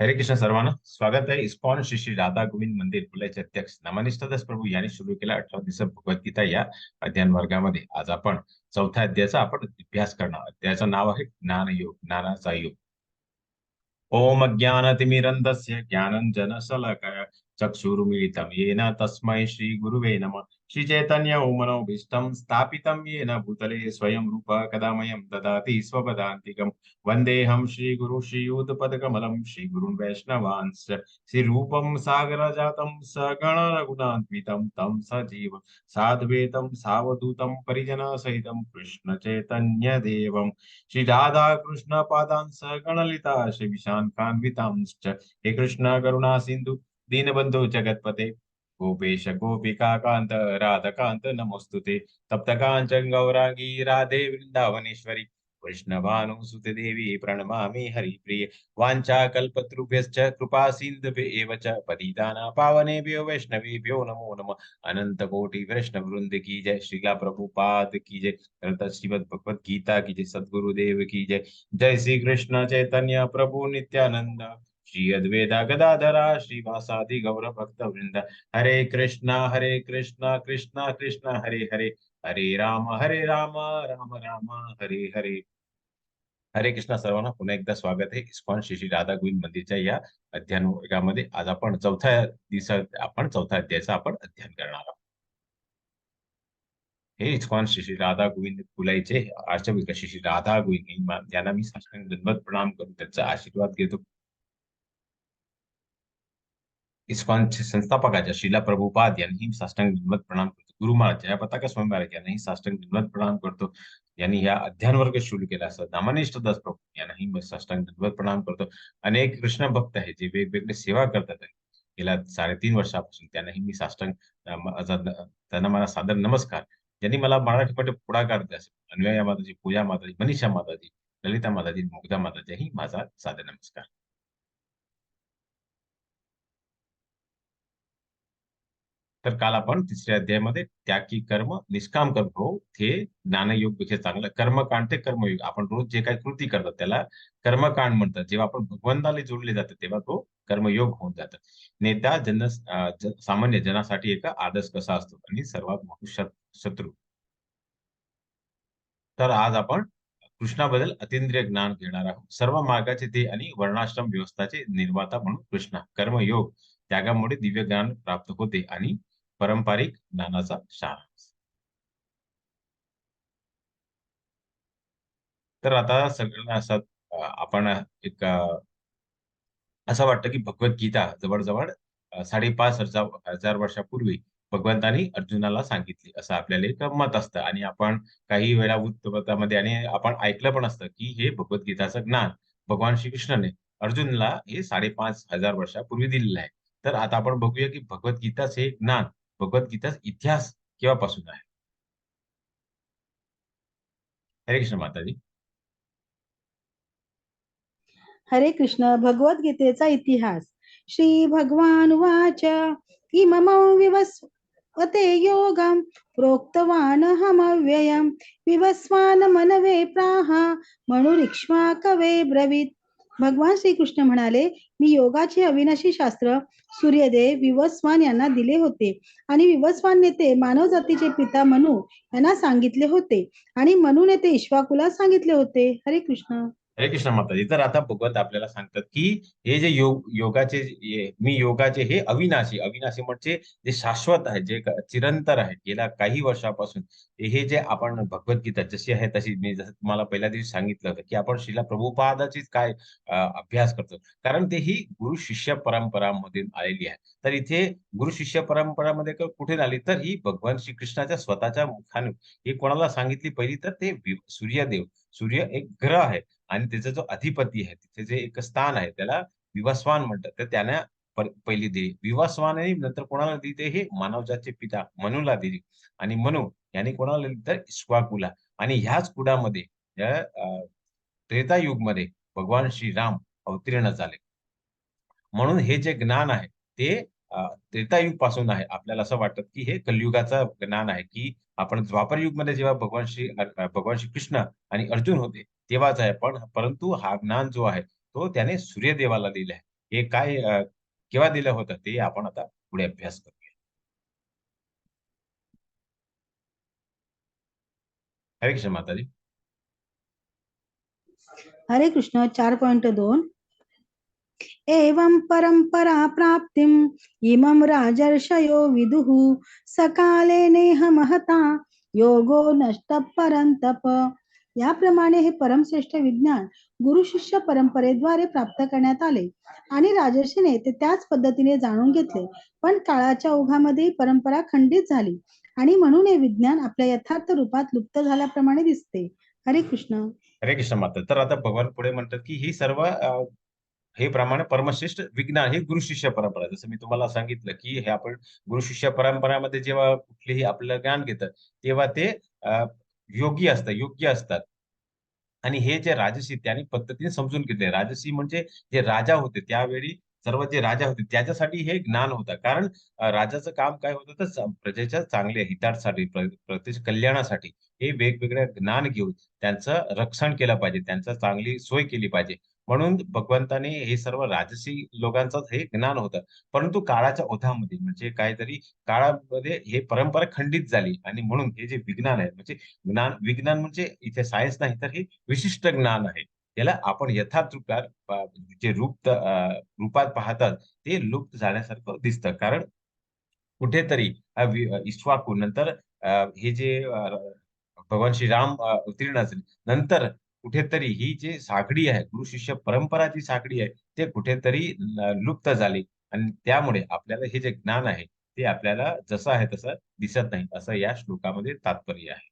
हरे कृष्ण सर्वांना स्वागत आहे इस्कॉन श्री श्री राधा गोविंद मंदिर पुण्याचे अध्यक्ष नमानिष्ठदास प्रभू यांनी सुरू केला 18 दिवस भगवद्गीता या अध्ययन वर्गामध्ये आज आपण चौथ्या अध्यायाचा आपण अभ्यास करणार. अध्यायाचं नाव आहे ज्ञान योग, ज्ञानाचा योग. ओम अज्ञानतिमिरन्धस्य ज्ञानञ्जनशलाकया चक्षुरुमिलितं येन तस्मै श्रीगुरुवे नमः. श्रीचैतन्य मनोभीष्टं स्थापितं येन भूतले स्वयं रूप कदा मह्यं ददाति स्वपदान्तिकं. वन्देऽहं श्रीगुरु श्रीयुतपदकमलं श्रीगुरुन् वैष्णवांश्च. श्रीरूपं सागरजातं सगण रघुनान्वितं तं सजीवं साद्वैतं सावधूतं परिजनसहितं कृष्ण चैतन्य देवं श्री राधा कृष्ण पादां सगणलिता श्री विशाखान्वितांश्च. हे कृष्ण करुणा सिंधु दीनबंधु जगतपते गोपेश गोपिका कांत राधकांत नमोस्तुते. तप्त कांचन गौरांगी राधे वृंदावनेश्वरी वैष्णवानुसुते देवी प्रणमामि हरिप्रिये. वाञ्छा कल्पतरुभ्यश्च कृपा सिन्धुभ्येव च पतितानां पावनेभ्यो वैष्णवेभ्यो नमो नमः. अनंत कोटि वैष्णव वृंद की जय. श्रीला प्रभुपाद की जय. श्रीमद भगवत गीता की जय. सद्गुरुदेव की जय. जय श्री कृष्ण चैतन्य प्रभु नित्यानंद श्री अद्वैता गदाधरा श्रीवासादि गौर भक्त वृंद. हरे कृष्णा कृष्णा कृष्णा हरे हरे. हरे राम राम राम हरे हरे. हरे कृष्णा सर्वांना पुन्हा एकदा स्वागत आहे इस्कॉन श्री श्री राधा गोविंद मंदिरच्या या अध्ययन वर्गामध्ये. आज आपण चौथ्या दिवसात चौथ्या अध्यायाचा आपण अध्ययन करणार आहोत. हे इस्कॉन श्री श्री राधा गोविंद कुलाईचे अर्चक श्री श्री राधा गोविंद यांना मी साष्टांग दंडवत प्रणाम करून त्यांचा आशीर्वाद घेतो. इस्कॉनचे संस्थापकाच्या श्रीला प्रभुपाद यांनीही साष्टांग दंडवत प्रणाम करतो. गुरु महाराज जयापताका स्वामी महाराज यांनाही साष्टांग दंडवत प्रणाम करतो. यांनी या अध्ययन वर्ग सुरू केला असं नामानिष्ठदास प्रभू यांनाही मी साष्टांग दंडवत प्रणाम करतो. अनेक कृष्ण भक्त आहेत जे वेगवेगळे सेवा करतात गेल्या 3.5 वर्षापासून. त्यांनाही मी साष्टांग त्यांना मला सादर नमस्कार. ज्यांनी मला मराठीमध्ये पुढाकार द्या अन्वया माताजी, पूजा माताजी, मनीषा माताजी, ललिता माताजी, मुग्धा माताजीही माझा सादर नमस्कार. तर काल आपण तिसऱ्या अध्यायामध्ये त्याग की कर्म निष्काम कर्म हो हे ज्ञानयोग पेक्षा चांगलं कर्मकांड ते कर्मयोग. आपण रोज जे काही कृती करतात त्याला कर्मकांड म्हणतात. जेव्हा आपण भगवंताला जोडले जातात तेव्हा तो कर्मयोग होऊन जातात. नेता सामान्य जनासाठी एक आदर्श कसा असतो आणि सर्वात मोठा शत्रू. तर आज आपण कृष्णाबद्दल अतिंद्रिय ज्ञान घेणार आहोत. सर्व मार्गाचे ते आणि वर्णाश्रम व्यवस्थाचे निर्माता म्हणून कृष्ण. कर्मयोग त्यागामुळे दिव्य ज्ञान प्राप्त होते आणि पारंपरिक ज्ञानाचा सारांश. तर आता सगळ्यांना असं आपण एक असं वाटतं की भगवद्गीता जवळजवळ 5,500 वर्षापूर्वी भगवंतानी अर्जुनाला सांगितली असं आपल्याला एक मत असतं. आणि आपण काही वेळा वृत्तपत्रामध्ये आणि आपण ऐकलं पण असतं की हे भगवद्गीताचं ज्ञान भगवान श्रीकृष्णाने अर्जुनला हे 5,500 वर्षापूर्वी दिलेलं आहे. तर आता आपण बघूया की भगवद्गीताचे हे ज्ञान, भगवद्गीताचा इतिहास केव्हापासून आहे. हरे कृष्ण माताजी. हरे कृष्ण. भगवद्गीतेचा इतिहास. श्री भगवान वाच इमम विवस्वते योगम प्रोक्तवान हमव्ययम विवस्वान मनवे प्राह मनुरिक्ष्मा कवे ब्रवीत. भगवान श्रीकृष्ण म्हणाले, मी योगाचे अविनाशी शास्त्र सूर्यदेव विवस्वान यांना दिले होते आणि विवस्वान नेते मानव जातीचे पिता मनु यांना सांगितले होते आणि मनु नेते इक्ष्वाकुला सांगितले होते. हरे कृष्ण. हरे कृष्ण माताजी. तर आता भगवंत आपल्याला सांगतात की हे जे योगाचे मी योगाचे हे अविनाशी, अविनाशी म्हणजे जे शाश्वत आहे, जे चिरंतर आहे गेल्या काही वर्षापासून. हे जे आपण भगवद्गीता जशी आहे तशी, मी जसं तुम्हाला पहिल्या दिवशी सांगितलं होतं की आपण श्रीला प्रभुपादाचीच काय अभ्यास करतो, कारण ते ही गुरु शिष्य परंपरामधून आलेली आहे. तर इथे गुरु शिष्य परंपरामध्ये कुठे आली तर ही भगवान श्रीकृष्णाच्या स्वतःच्या मुखाने ही कोणाला सांगितली पहिली तर ते सूर्यदेव. सूर्य एक ग्रह आहे आणि त्याचा जो अधिपती आहे तिथे जे एक स्थान आहे त्याला विवस्वान म्हणतात. तर त्याने पहिली दिली विवस्वाने, नंतर कोणाला दिली ते हे मानवजाचे पिता मनुला दिली. आणि मनु यांनी कोणाला दिली तर इक्ष्वाकुला. आणि ह्याच कुळामध्ये त्रेतायुगमध्ये भगवान श्रीराम अवतीर्ण झाले. म्हणून हे जे ज्ञान आहे ते त्रेतायुग पासून आहे. आपल्याला असं वाटत की हे कलियुगाचं ज्ञान आहे की आपण द्वापर युगमध्ये जेव्हा भगवान श्री कृष्ण आणि अर्जुन होते तेव्हाच आहे. परंतु हा ज्ञान जो आहे तो त्याने सूर्यदेवाला दिला आहे. हे काय केव्हा दिलं होतं ते आपण आता पुढे अभ्यास करूया. हरे कृष्ण माताजी. हरे कृष्ण 4.2 एवं परंपरा प्राप्तिम इमं राजर्षयो विदुः सकाले नेह महता योगो नष्ट परंतप. याप्रमाणे हे परमश्रेष्ठ विज्ञान गुरु शिष्य परंपरेद्वारे प्राप्त करण्यात आले आणि राजर्षीने ते त्याच पद्धतीने जाणून घेतले. पण काळाच्या ओघामध्ये परंपरा खंडित झाली आणि म्हणून हे विज्ञान आपल्या यथार्थ रूपात लुप्त झाल्याप्रमाणे दिसते. हरे कृष्ण. हरे कृष्ण माता. तर आता भगवान पुढे म्हणतात की ही सर्व हे प्रमाणे परमश्रेष्ठ विज्ञान ही गुरु शिष्य परंपरा. जसं मी तुम्हाला सांगितलं की हे आपण गुरु शिष्य परंपरामध्ये जेव्हा कुठलेही आपलं ज्ञान घेतात तेव्हा ते योगी असतात, योग्य असतात. आणि हे जे राजसी त्यांनी पद्धतीने समजून घेतले. राजसी म्हणजे जे राजा होते त्यावेळी सर्व जे राजा होते त्याच्यासाठी हे ज्ञान होतं. कारण राजाचं काम काय होतं तर प्रजेच्या चांगल्या हितासाठी, प्रजेच्या कल्याणासाठी हे वेगवेगळ्या ज्ञान घेऊन त्यांचं रक्षण केलं पाहिजे, त्यांचं चांगली सोय केली पाहिजे. म्हणून भगवंताने हे सर्व राजसी लोकांचंच हे ज्ञान होतं. परंतु काळाच्या ओघामध्ये म्हणजे काहीतरी काळामध्ये हे परंपरा खंडित झाली आणि म्हणून हे जे विज्ञान आहे म्हणजे विज्ञान म्हणजे इथे सायन्स नाही तर हे विशिष्ट ज्ञान आहे. त्याला आपण यथार्थ रूपात जे रूपात पाहतात ते लुप्त झाल्यासारखं दिसतं. कारण कुठेतरी इक्ष्वाकू नंतर हे जे भगवान श्रीराम अवतीर्ण झाले नंतर कुठेतरी ही जी साखळी आहे गुरु शिष्य परंपरा जी साखळी आहे ते कुठेतरी लुप्त झाली आणि त्यामुळे आपल्याला हे जे ज्ञान आहे ते आपल्याला जसं आहे तसं दिसत नाही असं या श्लोकामध्ये तात्पर्य आहे.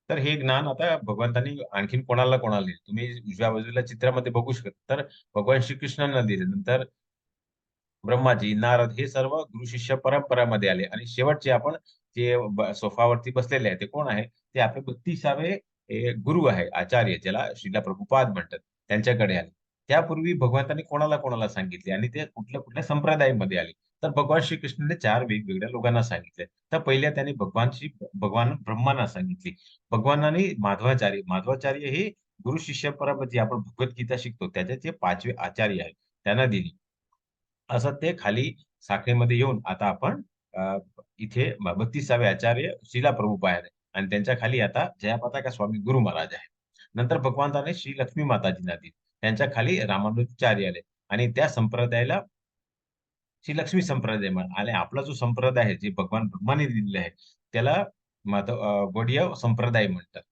तर हे ज्ञान आता भगवंतांनी आणखीन कोणाला कोणाला दिले तुम्ही उजव्या बाजूला चित्रामध्ये बघू शकता. तर भगवान श्रीकृष्णांना दिले नंतर ब्रह्माजी, नारद हे सर्व गुरु शिष्य परंपरामध्ये आले आणि शेवटचे आपण जे सोफावरती बसलेले आहे ते कोण आहे ते आपले 32 गुरु आहे आचार्य ज्याला श्रीला प्रभुपाद म्हणतात त्यांच्याकडे आले. त्यापूर्वी भगवंतांनी कोणाला कोणाला सांगितले आणि ते कुठल्या कुठल्या संप्रदायामध्ये आले. तर भगवान श्रीकृष्णाने 4 वेगवेगळ्या लोकांना सांगितले. तर पहिल्या त्यांनी भगवान ब्रह्मांना सांगितले. भगवानाने माधवाचार्य हे गुरु शिष्य परंपरा जी आपण भगवद्गीता शिकतो त्याचे जे 5वे आचार्य आहेत त्यांना दिली. असं ते खाली साखळीमध्ये येऊन आता आपण इथे 32 आचार्य श्रीला प्रभुपाद आहे आणि त्यांच्या खाली आता जयापताका स्वामी गुरु महाराज आहे. नंतर भगवंताने श्री लक्ष्मी माताजींना दिली. त्यांच्या खाली रामानुजाचार्य आले आणि त्या संप्रदायाला श्री लक्ष्मी संप्रदाय आणि आपला जो संप्रदाय आहे जे भगवान ब्रह्माने दिलेला आहे त्याला गौडीय संप्रदाय म्हणतात.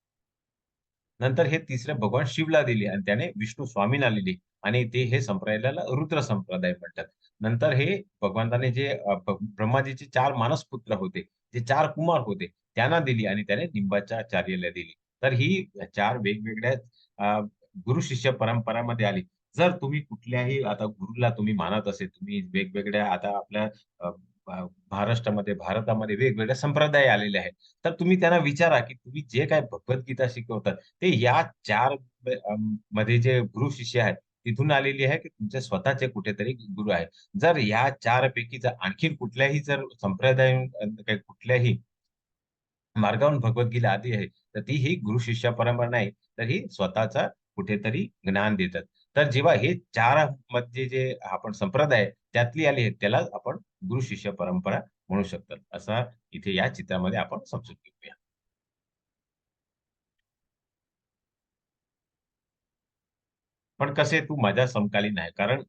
नंतर हे तिसरे भगवान शिवला दिले आणि त्याने विष्णू स्वामींना दिली आणि ते हे संप्रदायाला रुद्र संप्रदाय म्हणतात. नंतर हे भगवंताने जे ब्रह्माजीचे 4 मानस पुत्र होते, जे 4 कुमार होते, त्यांना दिली आणि त्याने निंबाच्याचार्याला दिली. तर ही 4 वेगवेगळ्या अ, गुरु शिष्य परंपरामध्ये आली. जर तुम्ही कुठल्याही आता गुरुला तुम्ही मानत असेल, तुम्ही वेगवेगळ्या आता आपल्या अ, अ, महाराष्ट्रामध्ये, भारतामध्ये वेगवेगळे संप्रदाय आलेले आहेत. तर तुम्ही त्यांना विचारा, की तुम्ही जे काही भगवद्गीता शिकवतात, ते या 4 मध्ये जे गुरु शिष्य आहेत, तिथून आलेली आहे, की तुमचे स्वतःचे कुठेतरी गुरु आहेत. जर या 4 पैकी जर आणखीन कुठल्याही जर संप्रदाय काही कुठल्याही मार्गावरून भगवद्गीता आली आहे, तर ती ही गुरु शिष्य परंपरा नाही, तर ही स्वतःचा कुठेतरी ज्ञान देतात. तर जेव्हा हे 4 मध्ये जे आपण संप्रदाय आहे, त्यातली आली आहे, त्याला आपण गुरु शिष्य परंपरा म्हणू शकतात. असा इथे या चित्रामध्ये आपण समजून घेऊया. पण कसे तू माझ्या समकालीन आहे. कारण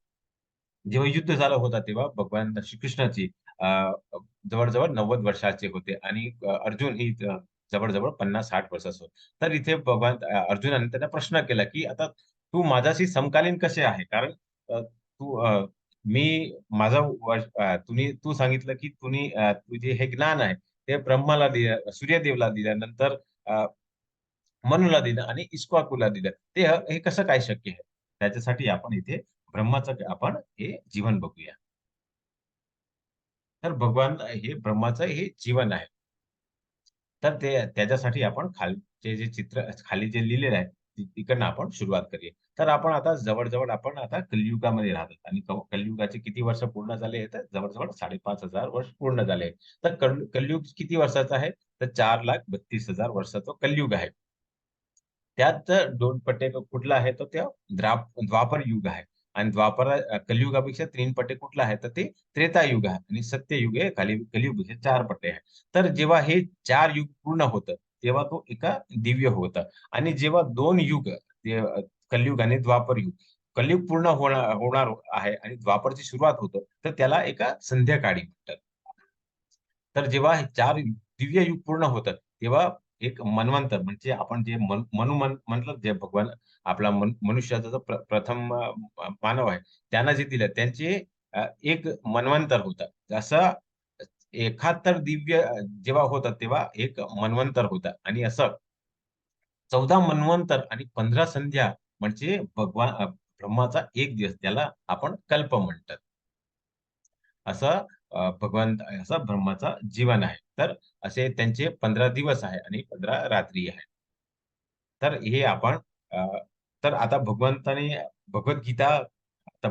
जेव्हा युद्ध झालं होतं तेव्हा भगवान श्रीकृष्णाची अ, जवळ-जवळ 90 वर्षाचे होते आणि अर्जुन ही जवळ-जवळ 50-60 वर्षाचा होता. तर इथे भगवान अर्जुनाने त्यांना प्रश्न केला, की आता तू माझ्याशी समकालीन कसे आहे? कारण तू मी माझं तू सांगितलं, की तुझे हे ज्ञान आहे ते ब्रह्माला दिलं, सूर्यदेवला दिलं, नंतर मनूला दिलं आणि इक्ष्वाकूला दिलं. हे कसं काय शक्य आहे? त्याच्यासाठी आपण इथे ब्रह्माचं आपण हे जीवन बघूया. तर भगवान हे ब्रह्माचं हे जीवन आहे. तर ते त्याच्यासाठी आपण खालचे जे चित्र खाली जे लिहिलेलं आहे, तिकडनं आपण सुरुवात करूया. तर आपण आता जवळ-जवळ आपण आता कलियुगामध्ये राहतात आणि कलियुगाचे किती वर्ष पूर्ण झाले आहेत? तर जवळ-जवळ 5,500 वर्ष पूर्ण झाले आहेत. तर कलियुग किती वर्षाचा आहे? तर 4,32,000 वर्षाचा कलियुग आहे. त्यात दोन पट्टे कुठला आहे तर त्या द्वापर युग आहे. आणि कलियुगापेक्षा 3 पट्टे कुठला आहे तर ते त्रेतायुग आहे. आणि सत्ययुग आहे, कलियुग हे 4 पट्टे आहे. तर जेव्हा हे 4 युग पूर्ण होतं तेव्हा तो एका दिव्य होता. आणि जेव्हा 2 युग कलियुग आणि द्वापर युग, कलियुग पूर्ण होणार आहे आणि द्वापरची सुरुवात होतं तर त्याला एका संध्याकाळी म्हणतात. तर जेव्हा हे 4 दिव्य युग पूर्ण होतं तेव्हा एक मन्वंतर, म्हणजे आपण जे म्हटलं, जे भगवान आपला मनुष्याचा जो प्रथम मानव आहे त्यांना जे दिलं त्यांचे एक मन्वंतर होतं. जसं 71 दिव्य जेव्हा होतं तेव्हा एक मन्वंतर होतं. आणि असं 14 मन्वंतर आणि 15 संध्या म्हणजे ब्रह्माचा एक दिवस, त्याला आपण कल्प म्हणतात. असं असं ब्रह्माचा जीवन आहे. तर असे त्यांचे 15 दिवस आहे आणि 15 रात्री आहे. तर हे आपण अ, तर आता भगवद्गीता आता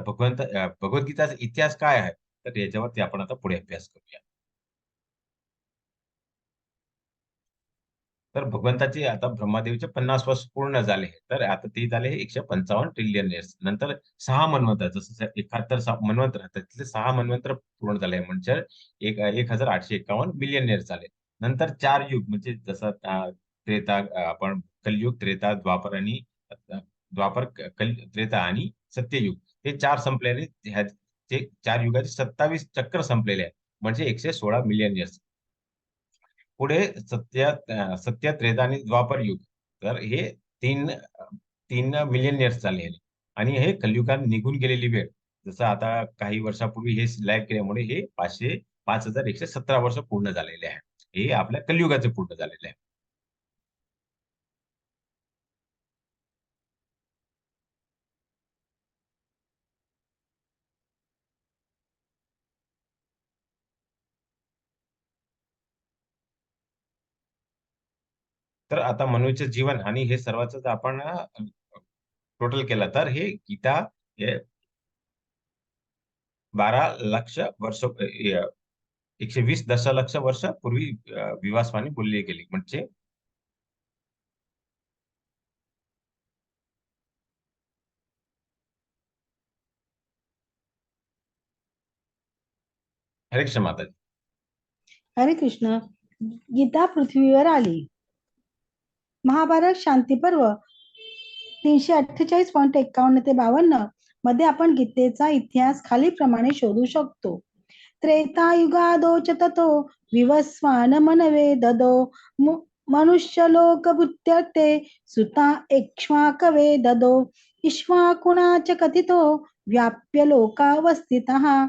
भगवद्गीताचा इतिहास काय आहे तर याच्यावरती आपण आता पुढे अभ्यास करूया. तर भगवंताचे आता ब्रह्मदेवचे 50 वर्ष पूर्ण झाले. तर आता ते झाले 155 ट्रिलियन इयर्स. नंतर 6 मन्वंतर, जसं 71 मन्वंतर आहेत, त्यातले 6 मन्वंतर पूर्ण झाले म्हणजे 1851 बिलियन इयर्स झाले. नंतर 4 युग म्हणजे जसं आपण कलियुग, त्रेता, द्वापर आणि त्रेता आणि सत्ययुग, हे 4 संपलेले. जे 4 युगाचे 27 चक्र संपलेले आहेत म्हणजे 116 मिलियन इयर्स. पुढे सत्य, त्रेता आणि द्वापर युग, तर हे तीन 3 मिलियन इयर्स झाले. आणि हे कलियुगात निघून गेलेली वेळ, जसं आता काही वर्षापूर्वी हे लाईव्ह केल्यामुळे हे 5117 वर्ष पूर्ण झालेले आहे. हे आपल्या कलियुगाचे पूर्ण झालेले आहे. तर आता मनुष्य जीवन आणि हे सर्वांच आपण टोटल केलं तर हे गीता हे 12 लक्ष वर्ष 120 दशलक्ष वर्ष पूर्वी विवासवाणी बोलली गेली. म्हणजे हरे कृष्ण माताजी. हरे कृष्ण. गीता पृथ्वीवर आली. महाभारत शांती पर्व 348.51 ते 52 मध्ये आपण गीतेचा इतिहास खाली प्रमाणे शोधू शकतो. त्रेतायुगादोच ततो विवस्वान मनवे ददो मनुष्य लोक भूत्यर्थे सुता एक्ष्वाकवे ददो इक्ष्वाकुणाच कथितो व्याप्य लोकावस्थितः.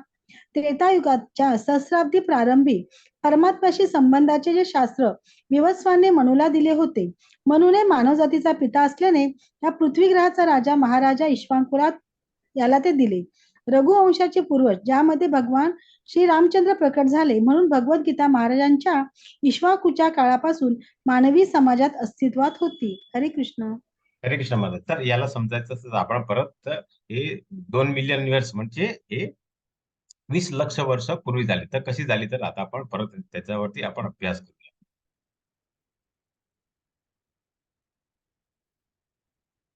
त्रेतायुगाच्या सहस्राब्दी प्रारंभी परमात्म्याशी संबंधाचे जे शास्त्र विवस्वाने मनूला दिले होते. मनूने मानवजातीचा पिता असल्याने या पृथ्वी ग्रहाचा राजा महाराजा इक्ष्वाकुला याला ते दिले. रघुवंशाचे पूर्वज ज्यामध्ये भगवान श्री रामचंद्र प्रकट झाले, म्हणून भगवद्गीता महाराजांच्या इक्ष्वाकूच्या काळापासून मानवी समाजात अस्तित्वात होती. हरे कृष्ण. हरे कृष्ण महाराज. तर याला समजायचं असेल तर आपण परत हे 2 मिलियन इयर्स म्हणजे हे 20 लक्ष वर्ष पूर्वी झाली. तर कशी झाली तर आता आपण परत त्याच्यावरती आपण अभ्यास करूया.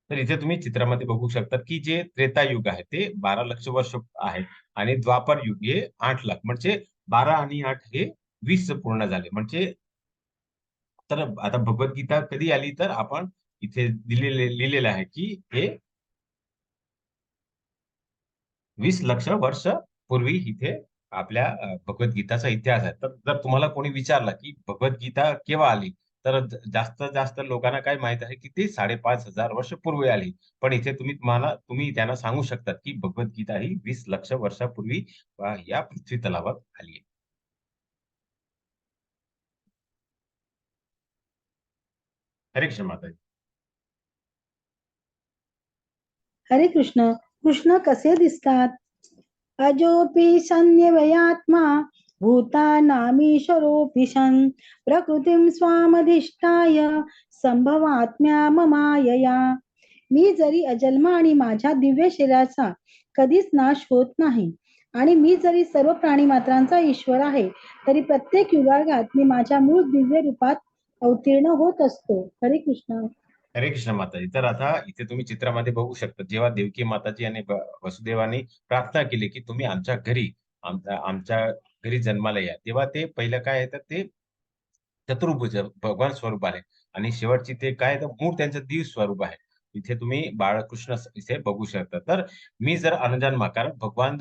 तर इथे तुम्ही चित्रामध्ये बघू शकता की जे त्रेतायुग आहे ते 12 लक्ष वर्ष आहे. आणि द्वापर युग हे 8 लाख, म्हणजे 12 आणि 8 हे 20 पूर्ण झाले. म्हणजे तर आता भगवद्गीता कधी आली तर आपण इथे लिहिलेलं आहे की हे 20 लक्ष वर्ष पूर्वी इथे आपल्या भगवद्गीताचा इतिहास आहे. तर जर तुम्हाला कोणी विचारलं की भगवद्गीता केव्हा आली, तर जास्त जास्त लोकांना काय माहित आहे की ती 5,500 वर्ष पूर्वी आली. पण इथे तुम्ही त्यांना सांगू शकतात की भगवद्गीता ही 20 लक्ष वर्षापूर्वी या पृथ्वी तलावर आली आहे. हरे कृष्ण माता. हरे कृष्ण. कृष्ण कसे दिसतात? अजोपि संयमयात्मा भूतानामीश्वरोऽपि सन् प्रकृतिं स्वामधिष्ठाय संभवात्म्या ममायया. मी जरी अजन्मा आणि माझ्या दिव्य शरीराचा कधीच नाश होत नाही, आणि मी जरी सर्व प्राणी मात्रांचा ईश्वर आहे, तरी प्रत्येक युगागात मी माझ्या मूळ दिव्य रूपात अवतीर्ण होत असतो. हरे कृष्ण. हरे कृष्ण माताजी. तर आता इथे तुम्ही चित्रामध्ये बघू शकता, जेव्हा देवकी माताजी आणि वसुदेवानी प्रार्थना केली की तुम्ही आमच्या घरी आमच्या घरी जन्माला या, तेव्हा ते पहिलं काय आहे तर ते चतुर्भुज भगवान स्वरूप आहे. आणि शेवटची ते काय तर मूळ त्यांचं दिव स्वरूप आहे. इथे तुम्ही बाळकृष्ण इथे बघू शकता. तर मी जर अनजन्मा, कारण भगवान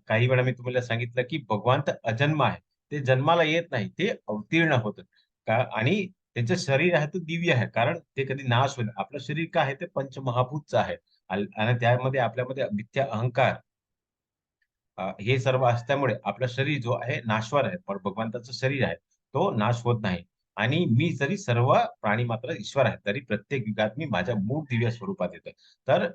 काही वेळा मी तुम्हाला सांगितलं की भगवान तर अजन्म आहे. ते जन्माला येत नाही, ते अवतीर्ण होत का. आणि त्यांचं शरीर आहे ते दिव्य आहे, कारण ते कधी नाश होईल. आपलं शरीर काय आहे ते पंचमहाभूतचं आहे. आणि त्यामध्ये आपल्यामध्ये मिथ्या अहंकार हे सर्व असल्यामुळे आपलं शरीर जो आहे नाशवर आहे, पण भगवंताचं शरीर आहे तो नाश होत नाही. आणि मी जरी सर्व प्राणी मात्र ईश्वर आहे, तरी प्रत्येक युगात मी माझ्या मूळ दिव्य स्वरूपात येतो. तर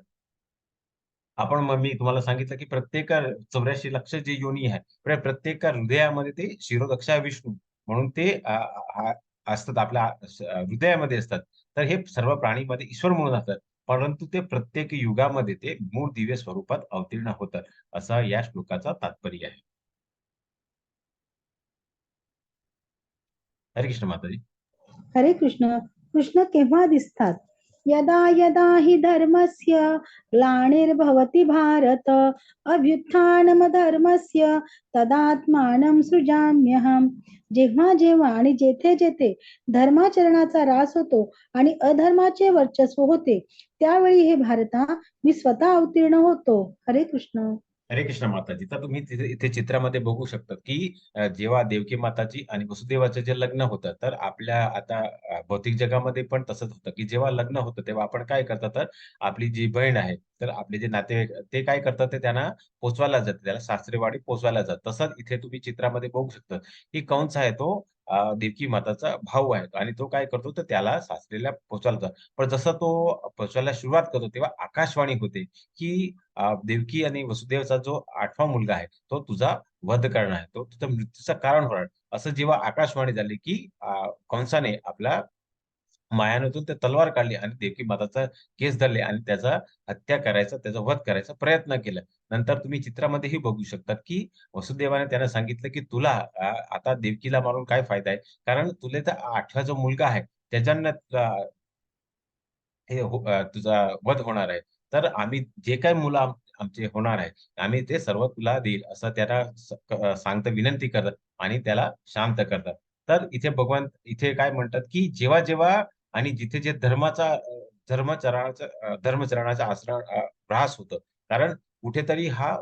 आपण मग मी तुम्हाला सांगितलं की प्रत्येक 84 लक्ष जे योनी आहे, प्रत्येक हृदयामध्ये ते शिरोदक्ष आहे विष्णू म्हणून ते असतात आपल्या हृदयामध्ये असतात. तर हे सर्व प्राणीमध्ये ईश्वर म्हणून असतात. परंतु ते प्रत्येक युगामध्ये ते मूळ दिव्य स्वरूपात अवतीर्ण होतात. असा या श्लोकाचा तात्पर्य आहे. हरे कृष्ण माताजी. हरे कृष्ण. कृष्ण केव्हा दिसतात? यदा यदा हि धर्मस्य ग्लानिर्भवति भारत अभ्युत्थानमधर्मस्य तदात्मानं सृजाम्यहम्. जेव्हा जेव्हा आणि जेथे जेथे धर्माचरणाचा ऱ्हास होतो आणि अधर्माचे वर्चस्व होते, त्यावेळी हे भारता मी स्वतः अवतीर्ण होतो. हरे कृष्ण. हरे कृष्ण माताजी. तर तुम्ही तिथे इथे चित्रामध्ये बघू शकता की जेव्हा देवकी माताजी आणि वसुदेवाचं जे लग्न होतं, तर आपल्या आता भौतिक जगामध्ये पण तसंच होतं की जेव्हा लग्न होतं तेव्हा आपण काय करतात, तर आपली जी बहीण आहे, तर आपले जे नातेवाईक ते काय करतात, ते त्यांना पोचवायला जातात, त्याला सासरेवाडी पोचवायला जातात. तसंच इथे तुम्ही चित्रामध्ये बघू शकता की कंस आहे तो देवकी माताचा भाऊ आहे आणि तो काय करतो, तर त्याला सासरीला पोचवायला जातो. पण जसं तो पोचवायला सुरुवात करतो तेव्हा आकाशवाणी होते की देवकी आणि वसुदेवचा जो 8वा मुलगा आहे, तो तुझा वध करणार आहे. तो तुझ्या मृत्यूचं कारण होणार. असं जेव्हा आकाशवाणी झाली, की कंसाने आपल्या मायानातून ते तलवार काढली आणि देवकी माताचा केस धरले आणि त्याचा हत्या करायचा, त्याचा वध करायचा प्रयत्न केला. नंतर तुम्ही चित्रामध्येही बघू शकतात, की वसुदेवाने त्यांना सांगितलं, की तुला आता देवकीला मारून काय फायदा आहे? कारण तुला तर 8वा जो मुलगा आहे, त्याच्यानं तुझा वध होणार आहे. तर आम्ही जे काही मुलं आमचे होणार आहे, आम्ही ते सर्व तुला देईल, असं त्याला सांगतात, विनंती करतात आणि त्याला शांत करतात. तर इथे भगवान इथे काय म्हणतात, की जेव्हा-जेव्हा आणि जिथे जे धर्मचरणाचा ऱ्हास होतो. कारण कुठेतरी हा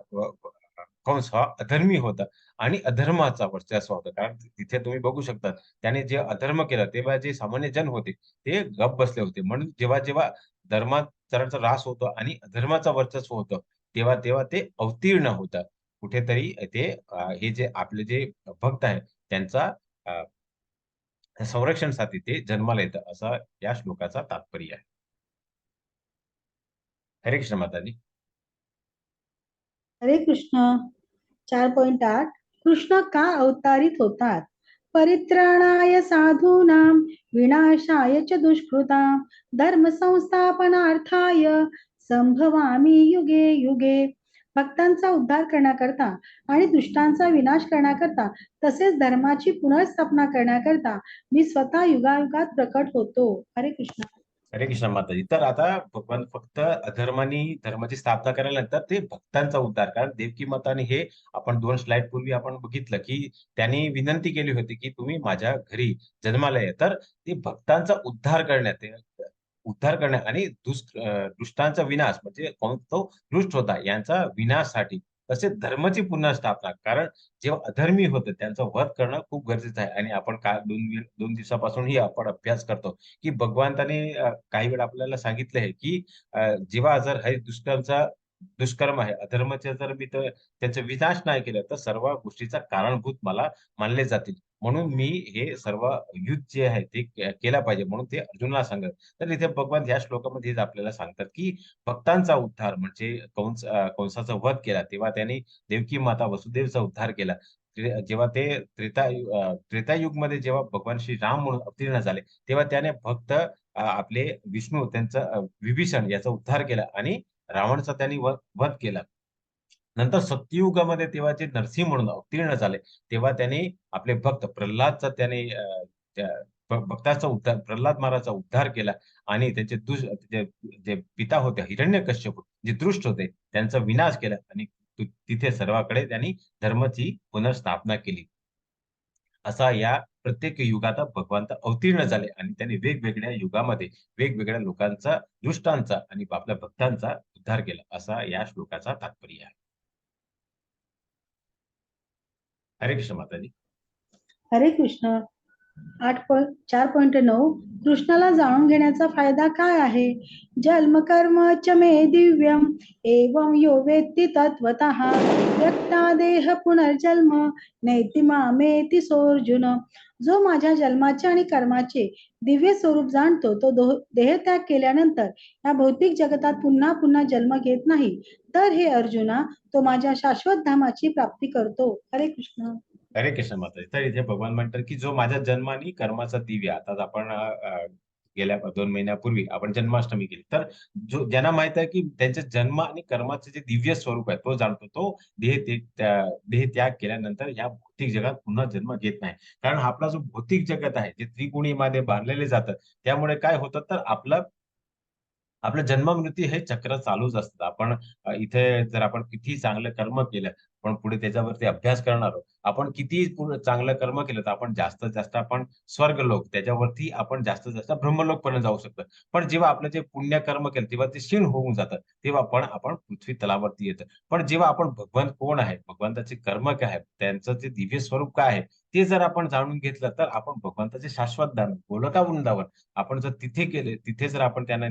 कंस हा अधर्मी होता आणि अधर्माचा वर्चस्व होता. कारण तिथे तुम्ही बघू शकता, त्याने जे अधर्म केला, तेव्हा जे सामान्य जन होते, ते गप्प बसले होते. म्हणून जेव्हा-जेव्हा धर्माचरणाचा ऱ्हास होतो आणि अधर्माचं वर्चस्व होतं, तेव्हा-तेव्हा ते अवतीर्ण होतात. कुठेतरी ते हे जे आपले जे भक्त आहेत, त्यांचा अ, संरक्षणासाठी ते जन्माला येतं, असा या श्लोकाचा तात्पर्य आहे. हरे कृष्ण माताजी. हरे कृष्ण. 4.8 कृष्ण का अवतारित होतात? परित्राणाय साधूनां विनाशाय च दुष्कृतां धर्म संस्थापनार्थाय संभवामी युगे युगे. भक्तांचा उद्धार करण्याकरता आणि दुष्टांचा विनाश करण्याकरता तसेच धर्माची पुनर्स्थापना करण्याकरता मी स्वतः युगायुगात प्रकट होतो. हरे कृष्ण. हरे कृष्ण माताजी. तर आता भगवान फक्त अधर्मानी धर्माची स्थापना करायला ते भक्तांचा उद्धार. कारण देवकी माताने हे आपण 2 स्लाईड पूर्वी आपण बघितलं, की त्यांनी विनंती केली होती, की तुम्ही माझ्या घरी जन्माला या. तर ते भक्तांचा उद्धार करण्यात आणि दुष्टांचा विनाश म्हणजे कोण तो दुष्ट होता यांचा विनाशसाठी, तसेच धर्माची पुन्हा स्थापना. कारण जेव्हा अधर्मी होतं त्यांचा वध करणं खूप गरजेचं आहे आणि आपण 2 दिवसापासूनही आपण अभ्यास करतो. की भगवंताने काही वेळा आपल्याला सांगितलं आहे, की जेव्हा जर हे दुष्कर्म आहे, अधर्माचे जर मी तर त्याचा विनाश नाही केला, तर सर्व गोष्टीचा कारणभूत मला मानले जातील. म्हणून मी हे सर्व युद्ध जे आहे ते केला पाहिजे म्हणून ते अर्जुनाला सांगत. तर इथे भगवान या श्लोकामध्ये हेच आपल्याला सांगतात, की भक्तांचा उद्धार म्हणजे कंसाचा वध केला, तेव्हा त्यांनी देवकी माता वसुदेवचा उद्धार केला. जेव्हा ते त्रेतायुगमध्ये जेव्हा भगवान श्रीराम म्हणून अवतीर्ण झाले, तेव्हा त्याने फक्त आपले विष्णू त्यांचा विभीषण याचा उद्धार केला आणि रावणाचा त्यांनी वध केला. नंतर सत्ययुगामध्ये तेव्हा जे नरसिंह म्हणून अवतीर्ण झाले, तेव्हा त्यांनी आपले भक्त प्रल्हादचा त्याने भक्ताचा उद्धार, प्रल्हाद महाराजचा उद्धार केला आणि त्यांचे जे पिता होते हिरण्यकश्यप, जे दृष्ट होते, त्यांचा विनाश केला आणि तिथे सर्वांकडे त्यांनी धर्माची पुनर्स्थापना केली. असा या प्रत्येक युगात भगवंत अवतीर्ण झाले आणि त्यांनी वेगवेगळ्या युगामध्ये वेगवेगळ्या लोकांचा, दुष्टांचा आणि आपल्या भक्तांचा उद्धार केला, असा या श्लोकाचा तात्पर्य आहे. हरे कृष्ण माताजी. हरे कृष्ण. 4.9 कृष्णाला जाणून घेण्याचा फायदा काय आहे? जन्म कर्म च मे दिव्यम एवं यो वेत्ति तत्वतः व्यक्ता देह पुनर्जन्म नैति मामेति सोऽर्जुन. जो माझ्या जन्माचे आणि कर्माचे दिव्य स्वरूप जाणतो तो देहत्याग केल्यानंतर या भौतिक जगतात पुन्हा पुन्हा जन्म घेत नाही. तर हे अर्जुना, तो माझ्या शाश्वत धामाची प्राप्ती करतो. हरे कृष्ण. हरे कृष्ण माताजी. तर इथे भगवान म्हणतात की जो माझ्या जन्म आणि कर्माचा दिव्य, आता आपण गेल्या 2 महिन्यापूर्वी आपण जन्माष्टमी केली, तर जो ज्यांना माहित आहे की त्यांच्या जन्म आणि कर्माचे जे दिव्य स्वरूप आहे तो जाणतो, तो देह त्याग केल्यानंतर या भौतिक जगात पुन्हा जन्म घेत नाही. कारण आपला जो भौतिक जगत आहे जे त्रिगुणीमध्ये बांधलेले जातात, त्यामुळे काय होतं तर आपलं जन्म मृत्यू हे चक्र चालूच असतं. आपण इथे जर आपण किती चांगलं कर्म केलं, पण पुढे त्याच्यावरती अभ्यास करणार आहोत. आपण किती चांगलं कर्म केलं तर आपण जास्तीत जास्त आपण स्वर्गलोक, त्याच्यावरती आपण जास्तीत जास्त ब्रह्मलोक पर्यंत जाऊ शकतो. पण जेव्हा आपलं जे पुण्य कर्म केलं तेव्हा ते क्षीण होऊन जातं, तेव्हा आपण पृथ्वी तलावरती येतं. पण जेव्हा आपण भगवंत कोण आहे, भगवंताचे कर्म काय आहे, त्यांचं जे दिव्य स्वरूप काय आहे, ते जर आपण जाणून घेतलं तर आपण भगवंताचे शाश्वत धाम गोलोका वृंदावन आपण जर तिथे केले, तिथे जर आपण त्यांना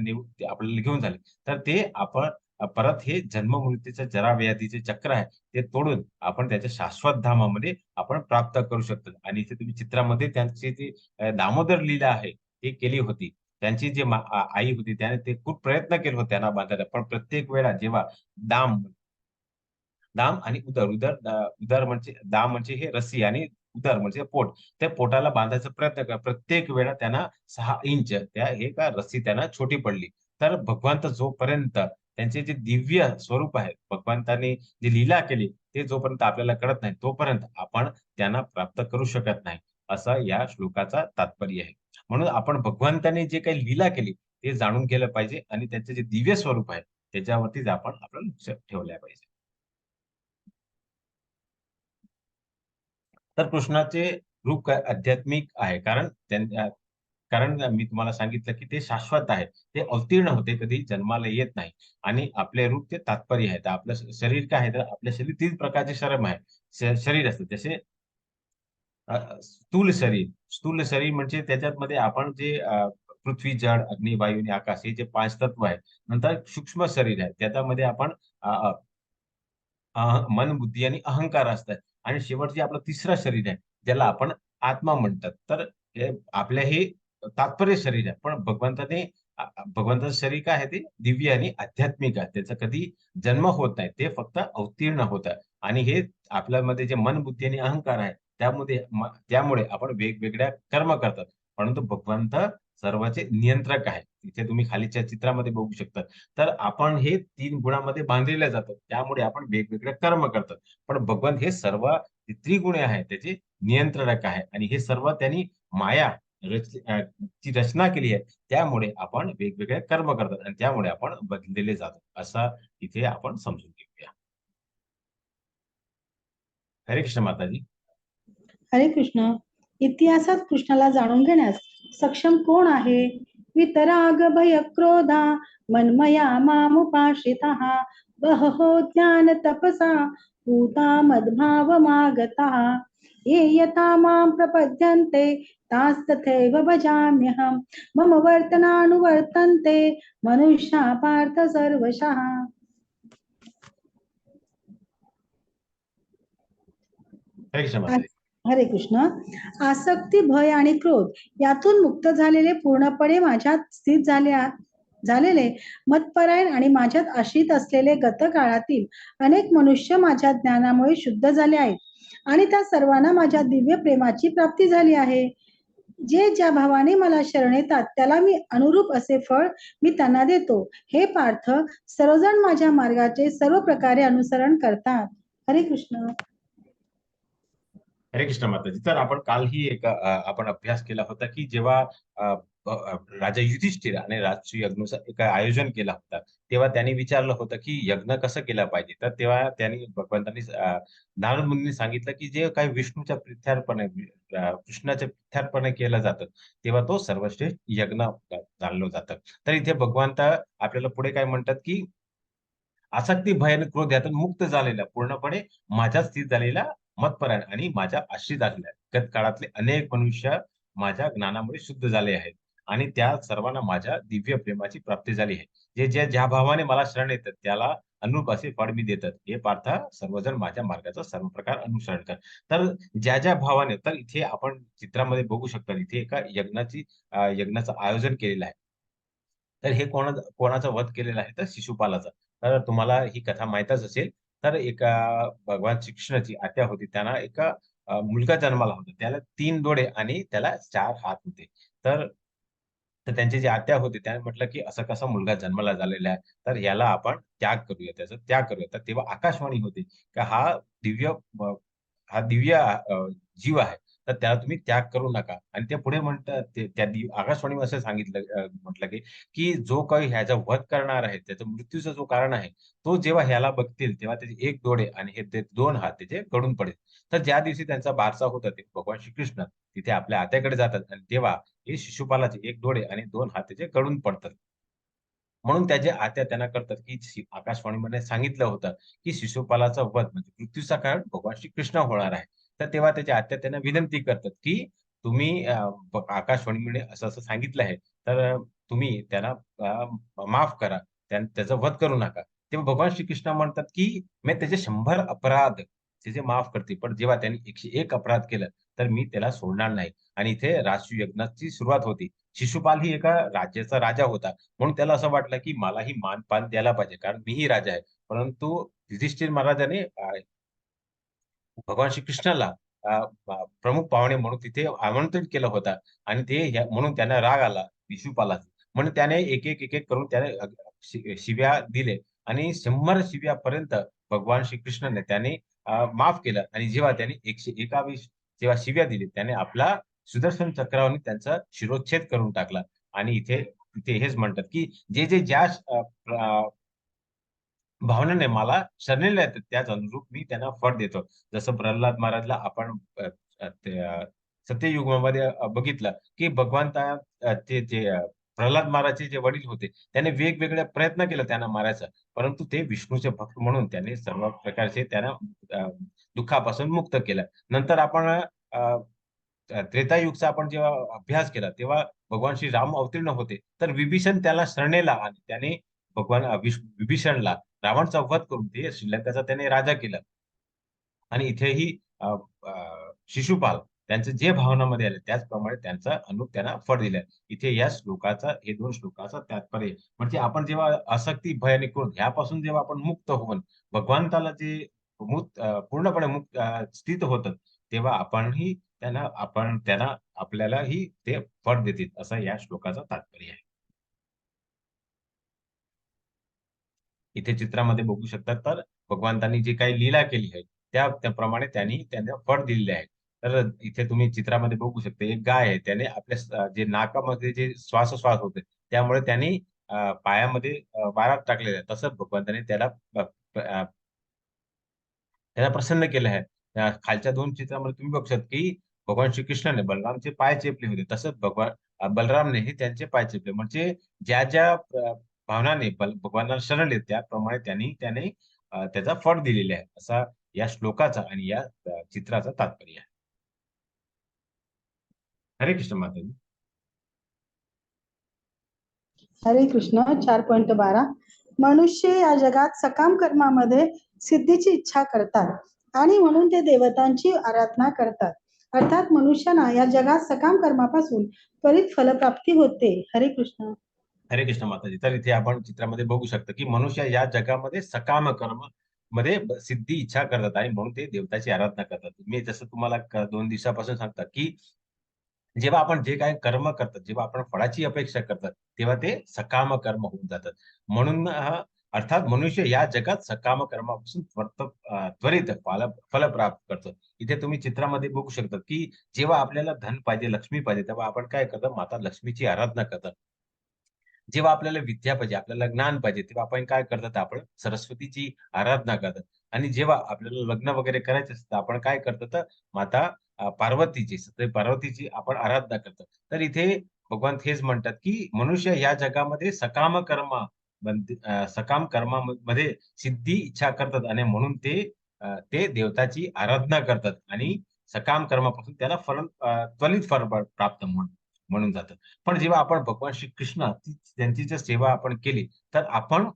आपल्याला घेऊन झाले, तर ते आपण परत हे जन्म मृत्यूचे जरा व्याधीचे चक्र आहे ते तोडून आपण त्याच्या शाश्वत धामामध्ये आपण प्राप्त करू शकतो. आणि इथे तुम्ही चित्रामध्ये त्यांची जी दामोदर लीला आहे ती केली होती. त्यांची जी आई होती त्याने ते खूप प्रयत्न केले होते त्यांना बांधायला, पण प्रत्येक वेळा जेव्हा दाम दाम आणि उदर म्हणजे दाम म्हणजे हे रस्सी आणि उदर म्हणजे पोट, त्या पोटाला बांधायचा प्रयत्न करा. प्रत्येक वेळा त्यांना 6 इंच त्या हे का रस्सी त्यांना छोटी पडली. तर भगवंत जोपर्यंत त्यांचे जे दिव्य स्वरूप आहे, भगवंताने जी लीला केली ते जोपर्यंत आपल्याला कळत नाही तोपर्यंत आपण त्यांना प्राप्त करू शकत नाही, असं या श्लोकाचा तात्पर्य आहे. म्हणून आपण भगवंताने जे काही लीला केली ते जाणून गेलं पाहिजे आणि त्याचे जे दिव्य स्वरूप आहे त्याच्यावरतीच आपण आपलं लक्ष ठेवलं पाहिजे. तर कृष्णाचे रूप काय आध्यात्मिक आहे, कारण मी तुम्हाला सांगितलं की ते शाश्वत आहे, ते अवतीर्ण होते, कधी जन्माला येत नाही. आणि आपले रूप ते तात्पर्य आहे. तर आपलं शरीर काय आहे, तर आपल्या शरीर 3 प्रकारचे शरीर आहे, शरीर असतं. जसे स्थूल शरीर म्हणजे त्याच्यामध्ये आपण जे पृथ्वी, जड, अग्नी, वायू आणि आकाश हे जे 5 तत्व आहेत. नंतर सूक्ष्म शरीर आहे, त्याच्यामध्ये आपण मन, बुद्धी आणि अहंकार असतात. आणि शेवटचे आपलं तिसरं शरीर आहे, ज्याला आपण आत्मा म्हणतात. तर हे आपल्या हे तात्पर्य शरीर आहे. पण भगवंताचं शरीर काय आहे, ते दिव्य आणि आध्यात्मिक आहे. त्याचा कधी जन्म होत नाही, ते फक्त अवतीर्ण होतं. आणि हे आपल्यामध्ये जे मन, बुद्धी आणि अहंकार आहे, त्यामुळे आपण वेगवेगळ्या कर्म करतात. परंतु भगवंत सर्वाचे नियंत्रक आहे. तिथे तुम्ही खालीच्या चित्रामध्ये बघू शकता. तर आपण हे 3 गुणामध्ये बांधलेले जातो, त्यामुळे आपण वेगवेगळे कर्म करतात. पण भगवंत हे सर्व त्रिगुणे आहेत त्याचे नियंत्रक आहे आणि हे सर्व त्यांनी माया ची रचना केली आहे, त्यामुळे आपण वेगवेगळे कर्म करतात आणि त्यामुळे आपण बदललेले जातो, असा इथे आपण समजून घेऊया. हरे कृष्ण माताजी. हरे कृष्ण. इतिहासात कृष्णाला जाणून घेण्यास सक्षम कोण आहे? वितराग भय क्रोधा मन्मया मामुपाश्रिताः बहवो ज्ञान तपसा पूता मद्भाव मागताः ये यथा मां प्रपद्यन्ते तास्तथैव भजाम्यहम् मम वर्तनानुवर्तन्ते मनुष्या पार्थ सर्वशः. हरे कृष्ण माताजी. हरे कृष्ण. आसक्ती, भय आणि क्रोध यातून मुक्त झालेले, पूर्णपणे माझ्यात स्थित झालेले, मतपरायण आणि माझ्यात आश्रित असलेले गतकाळातील अनेक मनुष्य माझ्या ज्ञानामुळे शुद्ध झाले आहेत आणि त्या सर्वांना माझ्या दिव्य प्रेमाची प्राप्ती झाली आहे. जे ज्या भावाने मला शरण येतात त्याला मी अनुरूप असे फळ मी त्यांना देतो. हे पार्थ, सर्वजण माझ्या मार्गाचे सर्व प्रकारे अनुसरण करतात. हरे कृष्ण. हरे कृष्ण माताजी. तर आपण कालही एक आपण अभ्यास केला होता की जेव्हा अ, राजा युधिष्ठिर आणि राजसूय यज्ञाचं एक आयोजन केला होता, तेव्हा त्यांनी विचारलं होतं की यज्ञ कसं केला पाहिजे. तर तेव्हा त्यांनी भगवंतांनी नारद मुनींनी सांगितलं की जे काही विष्णूच्या प्रित्यार्पणे कृष्णाच्या प्रित्यार्पणे केलं जातं, तेव्हा तो सर्वश्रेष्ठ यज्ञ जाणलं जातं. तर इथे भगवंत आपल्याला पुढे काय म्हणतात की आसक्ती भय आणि क्रोध यातून मुक्त झालेला, पूर्णपणे माझ्यात स्थित झालेला मतपरायण आणि माझ्या आश्रित असलेल्या गत काळातले अनेक मनुष्य माझ्या ज्ञानामुळे शुद्ध झाले आहेत आणि त्या सर्वांना माझ्या दिव्य प्रेमाची प्राप्ती झाली आहे. जे ज्या भावाने मला शरण येतात त्याला अनुरूप असे फळ मी देतात. हे पार्था सर्वजण माझ्या मार्गाचा सर्व प्रकार अनुसरण कर. तर ज्या भावाने, तर इथे आपण चित्रामध्ये बघू शकता, इथे एका यज्ञाचं आयोजन केलेलं आहे. तर हे कोणाचा वध केलेला आहे, तर शिशुपालाचा. तर तुम्हाला ही कथा माहीतच असेल. तर एका भगवान श्रीकृष्णाची आत्या होती. त्यांना एका मुलगा जन्माला होता. त्याला 3 डोळे आणि त्याला 4 हात होते. तर तर त्यांची जी आत्या होती त्याने म्हटलं, की असा कसा मुलगा जन्माला झालेला आहे, तर याला आपण त्याग करूया, त्याचा त्याग करूया. तर तेव्हा आकाशवाणी होती, की दिव्य अ, हा दिव्य जीव आहे. तर त्याला तुम्ही त्याग करू नका. आणि ते पुढे म्हणतात, आकाशवाणीमध्ये असं सांगितलं, म्हटलं, की जो काही ह्याचा वध करणार आहे, त्याचा मृत्यूचं जो कारण आहे, तो जेव्हा ह्याला बघतील, तेव्हा त्याचे 1 डोळे आणि हे ते 2 हात त्याचे गळून पडेल. तर ज्या दिवशी त्यांचा बारसा होता, ते भगवान श्रीकृष्ण तिथे आपल्या आत्याकडे जातात आणि तेव्हा हे शिशुपालाचे 1 डोळे आणि 2 हात त्याचे गळून पडतात. म्हणून त्याच्या आत्या त्यांना करतात, की आकाशवाणीमध्ये सांगितलं होतं, की शिशुपालाचा वध म्हणजे मृत्यूचा कारण भगवान श्रीकृष्ण होणार आहे. तर तेव्हा त्याच्या आत्या त्यांना विनंती करतात, की तुम्ही आकाशवाणीमुळे असं-असं सांगितलं आहे, तर तुम्ही त्याला माफ करा. त्याचा वध करू नका. तेव्हा भगवान श्रीकृष्ण म्हणतात, की "मी त्याचे 100 अपराध त्याचे माफ करते. पण जेव्हा त्यांनी 101 अपराध केला, तर मी त्याला सोडणार नाही." आणि इथे राजसूय यज्ञाची सुरुवात होती. शिशुपाल ही एका राज्याचा राजा होता. म्हणून त्याला असं वाटलं, की मलाही मान-पान द्यायला पाहिजे, कारण मीही राजा आहे. परंतु युधिष्ठिर महाराजांनी भगवान श्रीकृष्णाला अ, प्रमुख पाहुणे म्हणून तिथे आमंत्रित केलं होतं आणि म्हणून त्यांना राग आला शिशुपालाचा. म्हणून त्याने एक-एक करून त्याने शिव्या दिले आणि 100 शिव्यापर्यंत भगवान श्रीकृष्णाने त्याने माफ केलं आणि जेव्हा त्याने 121 जेव्हा शिव्या दिली, त्याने आपला सुदर्शन चक्राने त्यांचा शिरोच्छेद करून टाकला आणि इथे इथे हेच म्हणतात, की जे ज्या भावनेने मला शरणेला येतात त्याच अनुरूप मी त्यांना फळ देतो. जसं प्रल्हाद महाराजला आपण अ, अ, ते सत्ययुगामध्ये बघितलं, की भगवंता ते जे प्रल्हाद महाराजचे जे वडील होते, त्याने वेगवेगळे प्रयत्न केले त्यांना मारायचा. परंतु ते विष्णूचे भक्त म्हणून त्यांनी सर्व प्रकारचे त्यांना अ, दुःखापासून मुक्त केलं. नंतर आपण त्रेतायुगचा आपण जेव्हा अभ्यास केला, तेव्हा भगवान श्री राम अवतीर्ण होते. तर विभीषण त्याला शरणेला आणि त्याने भगवान विभीषणला रावणचा वध करून ते श्रीलंकाचा त्याने राजा केला. आणि इथेही अ, अ, शिशुपाल त्यांचं जे भावनामध्ये आले त्याचप्रमाणे त्यांचा अनुरूप त्यांना फळ दिलं. इथे या श्लोकाचा हे 2 श्लोकाचं तात्पर्य आहे. म्हणजे आपण जेव्हा आसक्ती, भय आणि क्रोध ह्यापासून जेव्हा आपण मुक्त होऊन भगवंताला जे पूर्णपणे स्थित होतं, तेव्हा आपण त्यांना आपल्यालाही ते फळ देतील, असं या श्लोकाचं तात्पर्य आहे. इथे चित्रामध्ये बघू शकतात, तर भगवंतांनी जी काही लीला केली आहे, त्याप्रमाणे त्यांना फळ दिलेले आहे. तर इथे तुम्ही चित्रामध्ये बघू शकता, एक गाय आहे. त्याने आपल्या जे नाकामध्ये जे श्वासोश्वास होते, त्यामुळे त्यांनी पायामध्ये वारा टाकलेला आहे. तसंच भगवंताने अ, अ, त्याला प्रसन्न केलं आहे. खालच्या 2 चित्रामध्ये तुम्ही बघू शकता, की भगवान श्रीकृष्णाने बलरामचे पाय चेपले होते. तसंच बलरामनेही त्यांचे पाय चेपले. म्हणजे ज्या भावनाने भगवानाला शरण येत त्याप्रमाणे त्याने त्याचा फळ दिलेले आहे. असा या श्लोकाचा आणि या चित्राचा तात्पर्य आहे. हरे कृष्ण माताजी. हरे कृष्ण 4.12 मनुष्य या जगात सकाम कर्मामध्ये सिद्धीची इच्छा करतात आणि म्हणून ते देवतांची आराधना करतात. अर्थात मनुष्यांना या जगात सकाम कर्मापासून त्वरित फलप्राप्ती होते. हरे कृष्ण. हरे कृष्ण माताजी. तर इथे आपण चित्रामध्ये बघू शकतो, की मनुष्य या जगामध्ये सकाम कर्म मध्ये सिद्धी इच्छा करतात आणि म्हणून ते देवताची आराधना करतात. मी जसं तुम्हाला 2 दिवसापासून सांगतात, की जेव्हा आपण जे काही कर्म करतात, जेव्हा आपण फळाची अपेक्षा करतात, तेव्हा ते सकाम कर्म होऊन जातात. म्हणून अर्थात मनुष्य या जगात सकाम कर्मापासून त्वरित फल प्राप्त करतो. इथे तुम्ही चित्रामध्ये बघू शकता की जेव्हा आपल्याला धन पाहिजे, लक्ष्मी पाहिजे, तेव्हा आपण काय करतो? माता लक्ष्मीची आराधना करतात. जेव्हा आपल्याला विद्या पाहिजे, आपल्याला ज्ञान पाहिजे, तेव्हा आपण काय करतात? आपण सरस्वतीची आराधना करतात. आणि जेव्हा आपल्याला लग्न वगैरे करायचं असतं, आपण काय करतो? तर माता पार्वतीची, सती पार्वतीची आपण आराधना करतो. तर इथे भगवान हेच म्हणतात, की मनुष्य या जगामध्ये सकाम कर्मामध्ये सिद्धी इच्छा करतात आणि म्हणून ते देवताची आराधना करतात आणि सकाम कर्मापासून त्याला त्वरित फळ प्राप्त म्हणून जातं. पण जेव्हा आपण भगवान श्रीकृष्ण त्यांची जर सेवा आपण केली, तर आपण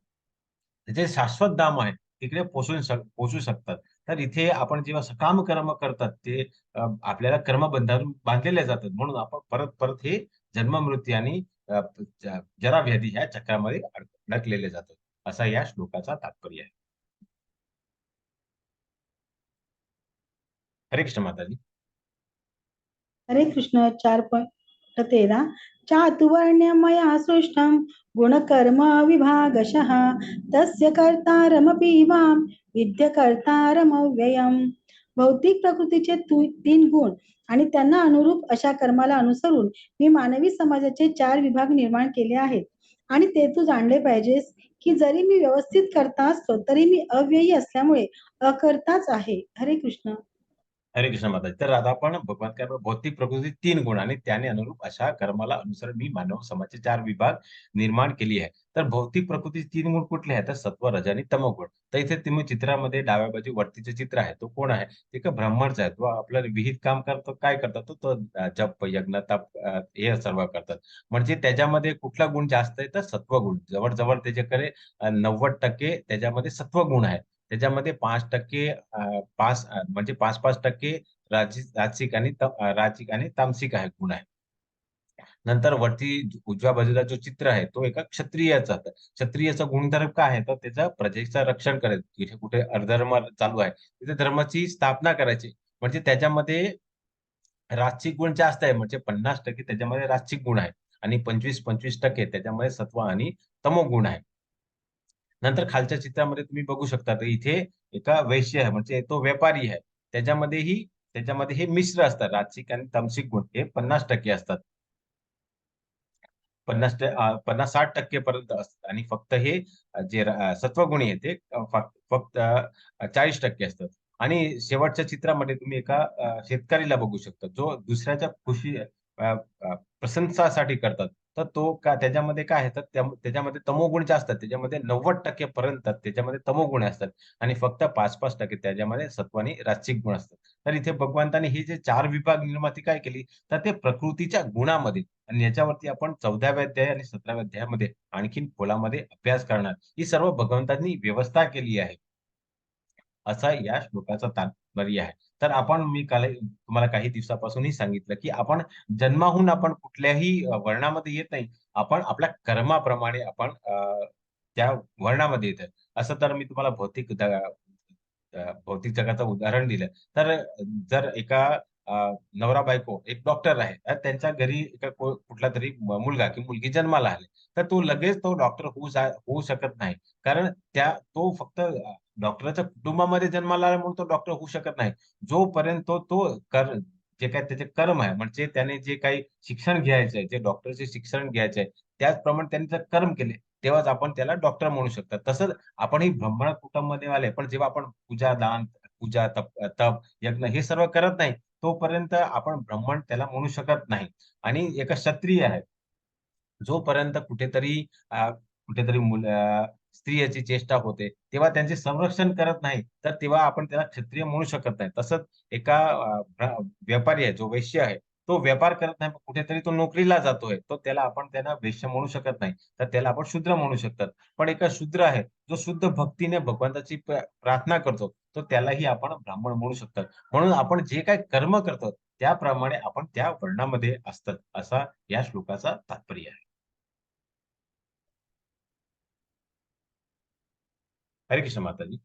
जे शाश्वत धाम आहे, तिकडे पोहोचू शकतात. तर इथे आपण जेव्हा सकाम कर्म करतात, ते आपल्याला कर्मबंधातून बांधलेले जातात. म्हणून आपण परत-परत हे जन्म-मृत्यू आणि जरा-व्याधी ह्या चक्रामध्ये अडकलेले जातात. असा या श्लोकाचा तात्पर्य आहे. हरे कृष्ण माताजी. हरे कृष्ण 4.13 चातुर्वर्ण्यमया सृष्टं गुणकर्म विभागशः तस्य कर्तारमपि वां विद्य कर्तारमव्ययम्. भौतिक प्रकृतीचे तीन गुण आणि त्यांना अनुरूप अशा कर्माला अनुसरून मी मानवी समाजाचे 4 विभाग निर्माण केले आहेत. आणि ते तू जाणले पाहिजेस की जरी मी व्यवस्थित करता असतो तरी मी अव्ययी असल्यामुळे अकर्ताच आहे. हरे कृष्ण. हरे कृष्ण माताजी. तर आता आपण भगवान काय भौतिक प्रकृती 3 गुण आणि त्याने अनुरूप अशा कर्माला अनुसरून मी मानव समाजाचे 4 विभाग निर्माण केली आहे. तर भौतिक प्रकृतीचे 3 गुण कुठले आहेत? तर सत्व, रज आणि तमोगुण. तर इथे तुम्ही चित्रामध्ये डाव्या बाजू वरतीचे चित्र आहे. तो कोण आहे? ते एक ब्राह्मणच आहे. तो आपलं विहित काम करतो. काय करतात? तो जप, यज्ञ, तप हे सर्व करतात. म्हणजे त्याच्यामध्ये कुठला गुण जास्त आहे? तर सत्वगुण. जवळ-जवळ त्याच्याकडे 90% त्याच्यामध्ये सत्वगुण आहे. त्याच्यामध्ये 5% 5 म्हणजे 5-5% राजसिक आणि तामसिक आहे गुण आहे. नंतर वरती उजव्या बाजूला जो चित्र आहे तो एका क्षत्रियाचा आहे. क्षत्रियाचा गुणधर्म काय आहे? तर त्याचा प्रजेचं रक्षण करायचं. जिथे कुठे अधर्म चालू आहे, तिथे धर्माची स्थापना करायची. म्हणजे त्याच्यामध्ये राजसिक गुण जास्त आहे. म्हणजे 50% त्याच्यामध्ये राजसिक गुण आहे आणि 25% त्याच्यामध्ये सत्व आणि तमोगुण आहे. नंतर खालच्या चित्रामध्ये तुम्ही बघू शकता, तर इथे एका वैश्य आहे, म्हणजे तो व्यापारी आहे. त्याच्यामध्ये हे मिश्र असतात. राजसिक आणि तामसिक गुण हे 50% असतात. 50-60% पर्यंत असतात आणि फक्त हे सत्वगुणी आहे ते फक्त 40% असतात. आणि शेवटच्या चित्रामध्ये तुम्ही एका शेतकरीला बघू शकता, जो दुसऱ्याच्या प्रशंसासाठी करतात. तर तो त्याच्यामध्ये काय आहे, तर त्याच्यामध्ये तमोगुण जास्त असतात. त्याच्यामध्ये 90% पर्यंत त्याच्यामध्ये तमोगुण असतात आणि फक्त 5-5% त्याच्यामध्ये सत्व आणि राजसिक गुण असतात. तर इथे भगवंतांनी हे जे 4 विभाग निर्माती काय केली, तर ते प्रकृतीच्या गुणामध्ये आणि याच्यावरती आपण 14व्या अध्याय आणि 17व्या अध्यायामध्ये आणखीन खोलामध्ये अभ्यास करणार. ही सर्व भगवंतांनी व्यवस्था केली आहे. असा या श्लोकाचा तात्पर्य आहे. तर मी काल तुम्हाला काही दिवसापासूनही सांगितलं, की आपण जन्माहून कुठल्याही वर्णामध्ये येत नाही. आपण आपल्या कर्माप्रमाणे त्या वर्णामध्ये येतोय. असं तर मी तुम्हाला भौतिक जगाचं उदाहरण दिलं. तर जर एका अ, नवरा-बायको एक डॉक्टर आहे. तर त्यांच्या घरी कुठलातरी मुलगा किंवा मुलगी जन्माला आली. तर तो लगेच डॉक्टर होऊ शकत नाही. कारण तो फक्त डॉक्टरच्या कुटुंबामध्ये जन्माला आला म्हणून तो डॉक्टर होऊ शकत नाही. जोपर्यंत जे काही त्याचे कर्म आहे, म्हणजे त्याने जे काही शिक्षण घ्यायचंय, जे डॉक्टरचे शिक्षण घ्यायचंय, त्याचप्रमाणे त्यांनी जर कर्म केले, तेव्हाच आपण त्याला डॉक्टर म्हणू शकतो. तसंच आपणही ब्राह्मण कुटुंबामध्ये आले, पण जेव्हा आपण पूजा, तप, यज्ञ हे सर्व करत नाही, तोपर्यंत आपण ब्राह्मण त्याला म्हणू शकत नाही. आणि एका क्षत्रिय आहे, जोपर्यंत कुठेतरी स्त्रियाची चेष्टा होते, तेव्हा त्यांचे संरक्षण करत नाही, तर तेव्हा आपण त्याला क्षत्रिय म्हणू शकत नाही. तसंच एका व्यापारी आहे, जो वैश्य आहे, तो व्यापार करत नाही, पण कुठेतरी तो नोकरीला जातोय, त्याला वैश्य म्हणू शकत नाही. तर त्याला आपण शूद्र म्हणू शकतात. पण एका शूद्र आहे, जो शुद्ध भक्तीने भगवंताची प्रार्थना करतो, तर त्यालाही आपण ब्राह्मण म्हणू शकतात. म्हणून आपण जे काही कर्म करतो, त्याप्रमाणे आपण त्या वर्णामध्ये असतात, असा या श्लोकाचा तात्पर्य आहे. हरे कृष्ण माताजी.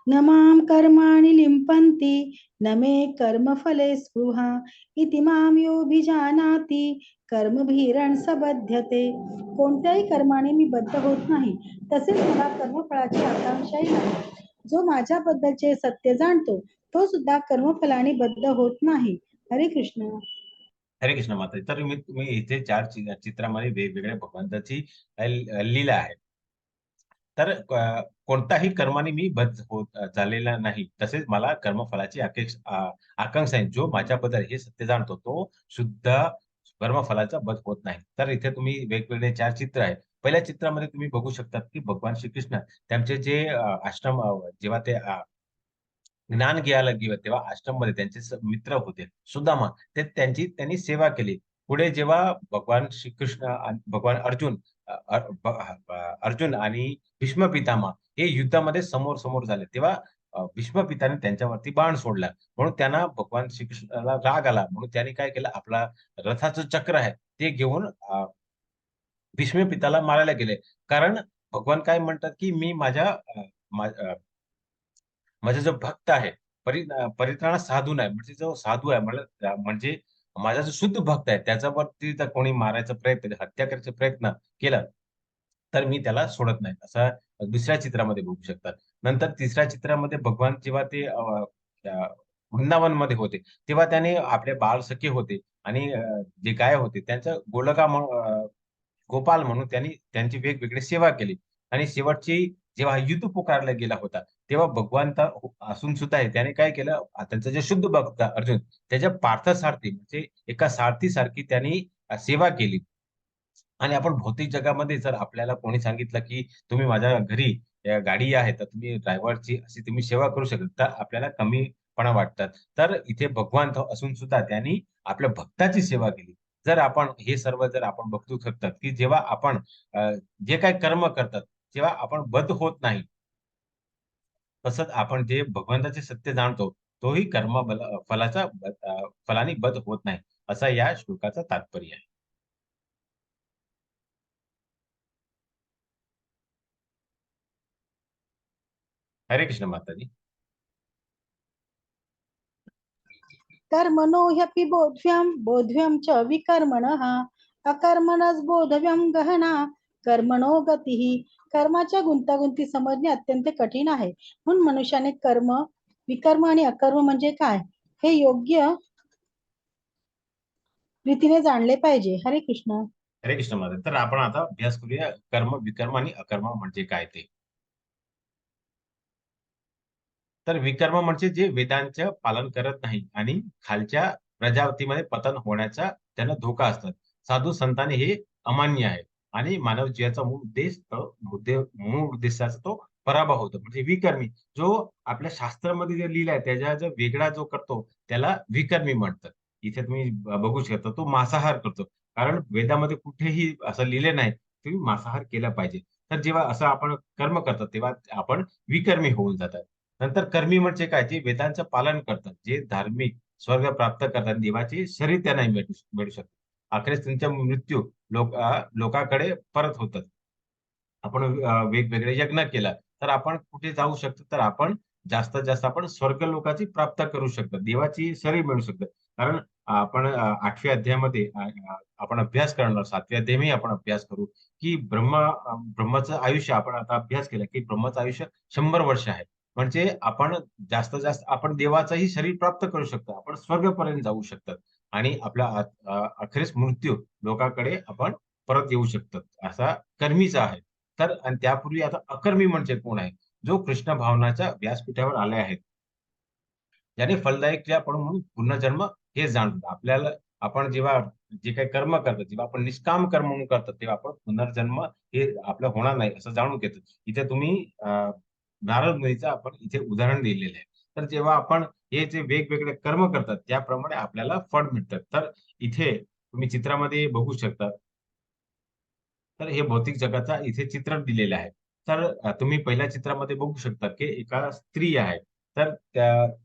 न मां कर्माणि लिम्पन्ति न मे कर्मफले स्पृहा इति मां योऽभिजानाति कर्मभिरन् सबध्यते. कोणत्याही कर्माने मी बद्ध होत नाही, तसेच मला कर्मफळाची आकांक्षाही नाही. जो माझ्याबद्दलचे सत्य जाणतो तो सुद्धा कर्मफलाने बद्ध होत नाही. हरे कृष्ण. हरे कृष्ण माता. तर तुम्ही इथे चार चित्रामध्ये वेगवेगळ्या भगवंताची लीला आहे. तर कोणताही कर्माने मी बद्ध होत झालेला नाही, तसेच मला कर्मफलाची आकांक्षा आहे. जो माझ्याबद्दल हे सत्य जाणतो तो शुद्ध कर्मफलाचा बद्ध होत नाही. तर इथे तुम्ही वेगवेगळे चार चित्र आहे. पहिल्या चित्रामध्ये तुम्ही बघू शकतात की भगवान श्रीकृष्ण त्यांचे जे आश्रम जेव्हा ते ज्ञान घ्यायला गेले तेव्हा आश्रममध्ये त्यांचे मित्र होते सुदामा, ते त्यांनी सेवा केली. पुढे जेव्हा भगवान श्रीकृष्ण आणि भगवान अर्जुन अर्जुन आणि भीष्म पितामह हे युद्धामध्ये समोर समोर झाले, तेव्हा भीष्म पिताने त्यांच्यावरती बाण सोडला. म्हणून त्यांना भगवान श्रीकृष्णाला राग आला. म्हणून त्यांनी काय केलं, आपला रथाचं चक्र आहे ते घेऊन भीष्म पिताला मारायला गेले. कारण भगवान काय म्हणतात की मी माझा जो भक्त आहे, परित्राणा साधू नाही, म्हणजे जो साधू आहे, मला म्हणजे माझा जो शुद्ध भक्त आहे त्याच्यावरती जर कोणी मारायचा प्रयत्न, हत्या करायचा प्रयत्न केला तर मी त्याला सोडत नाही, असं दुसऱ्या चित्रामध्ये बघू शकतात. नंतर तिसऱ्या चित्रामध्ये भगवान जेव्हा ते वृंदावन मध्ये होते तेव्हा त्याने आपले बाळ सखे होते आणि जे गाय होते त्यांचा गोपाल म्हणून त्यांनी त्यांची वेगवेगळी सेवा केली. आणि शेवटची जेव्हा युद्ध पुकारला गेला होता तेव्हा भगवंत असून सुद्धा त्याने काय केलं, त्यांचा जे शुद्ध भक्त अर्जुन त्याच्या पार्थसारथी म्हणजे एका सारथी सारखी त्यांनी सेवा केली. आणि आपण भौतिक जगामध्ये जर आपल्याला कोणी सांगितलं की तुम्ही माझ्या घरी गाडी आहे तर तुम्ही ड्रायव्हरची अशी तुम्ही सेवा करू शकता, तर आपल्याला कमीपणा वाटतात. तर इथे भगवान असून सुद्धा त्यांनी आपल्या भक्ताची सेवा केली. जर आपण हे सर्व जर आपण बघू शकतात की जेव्हा आपण जे काही कर्म करतात तेव्हा आपण बद्ध होत नाही, तसंच आपण जे भगवंताचे सत्य जाणतो तोही फलाचा फलाने बद्ध होत नाही, असा या श्लोकाचा तात्पर्य आहे. हरे कृष्ण माताजी. कर्मणो ह्यपि बोध्यं च विकर्मणः अकर्मणच बोधव्यम गहना कर्मणो गतिः. कर्माच्या गुंतागुंती समजणे अत्यंत कठीण आहे, म्हणून मनुष्याने विकर्म आणि अकर्म म्हणजे काय हे योग्य रीतीने जाणले पाहिजे. हरे कृष्ण. हरे कृष्ण माता. तर आपण आता अभ्यास करूया कर्म विकर्म आणि अकर्म म्हणजे काय ते. तर विकर्म म्हणजे जे वेदांचं पालन करत नाही आणि खालच्या प्रजातीमध्ये पतन होण्याचा त्यांना धोका असतात. साधू संतांनी हे अमान्य आहे आणि मानव जीवाचा मूळ उद्देशाचा तो पराभव होतो. म्हणजे विकर्मी जो आपल्या शास्त्रामध्ये जे लिहिलं आहे त्याच्या जो वेगळा जो करतो त्याला विकर्मी म्हणतात. इथे तुम्ही बघू शकता तो मांसाहार करतो, कारण वेदामध्ये कुठेही असं लिहिले नाही तुम्ही मांसाहार केला पाहिजे. तर जेव्हा असं आपण कर्म करतात तेव्हा आपण विकर्मी होऊन जातात. नंतर कर्मी म्हणजे काय, जे वेदांचं पालन करतात, जे धार्मिक स्वर्ग प्राप्त करतात, देवाचे शरीर त्यांना मिळू शकतात. अखेरीस त्यांचा मृत्यू लोकांकडे परत होतात. आपण वेगवेगळे यज्ञ केला तर आपण कुठे जाऊ शकतो, तर आपण जास्तीत जास्त आपण स्वर्ग लोकाची प्राप्त करू शकतो, देवाची शरीर मिळू शकतं. कारण आपण 8व्या अध्यायामध्ये आपण अभ्यास करणार, 7व्या अध्यायही आपण अभ्यास करू की ब्रह्माचं आयुष्य आपण आता अभ्यास केला की ब्रह्माचं आयुष्य 100 वर्ष आहे. म्हणजे आपण जास्तीत जास्त आपण देवाचंही शरीर प्राप्त करू शकतो, आपण स्वर्गपर्यंत जाऊ शकतात आणि आपला अखेरीस मृत्यू लोकांकडे आपण परत येऊ शकतात, असा कर्मीचा आहे. तर आणि त्यापूर्वी आता अकर्मी म्हणजे कोण आहे, जो कृष्ण भावनाच्या व्यासपीठावर आले आहेत, ज्याने फलदायक क्रिया पडून म्हणून पुनर्जन्म हे जाणतात. आपल्याला आपण जेव्हा जे काही कर्म करतो, जेव्हा आपण निष्काम कर्म म्हणून करतो तेव्हा आपण पुनर्जन्म हे आपलं होणार नाही असं जाणून घेतो. इथे तुम्ही नारद मुनीचं आपण इथे उदाहरण दिलेलं आहे. तर जेव्हा आपण हे जे वेगवेगळे कर्म करतात त्याप्रमाणे आपल्याला फळ मिळतात. तर इथे तुम्ही चित्रामध्ये बघू शकता. तर हे भौतिक जगाचा इथे चित्र दिलेलं आहे. तर तुम्ही पहिल्या चित्रामध्ये बघू शकता की एका स्त्री आहे. तर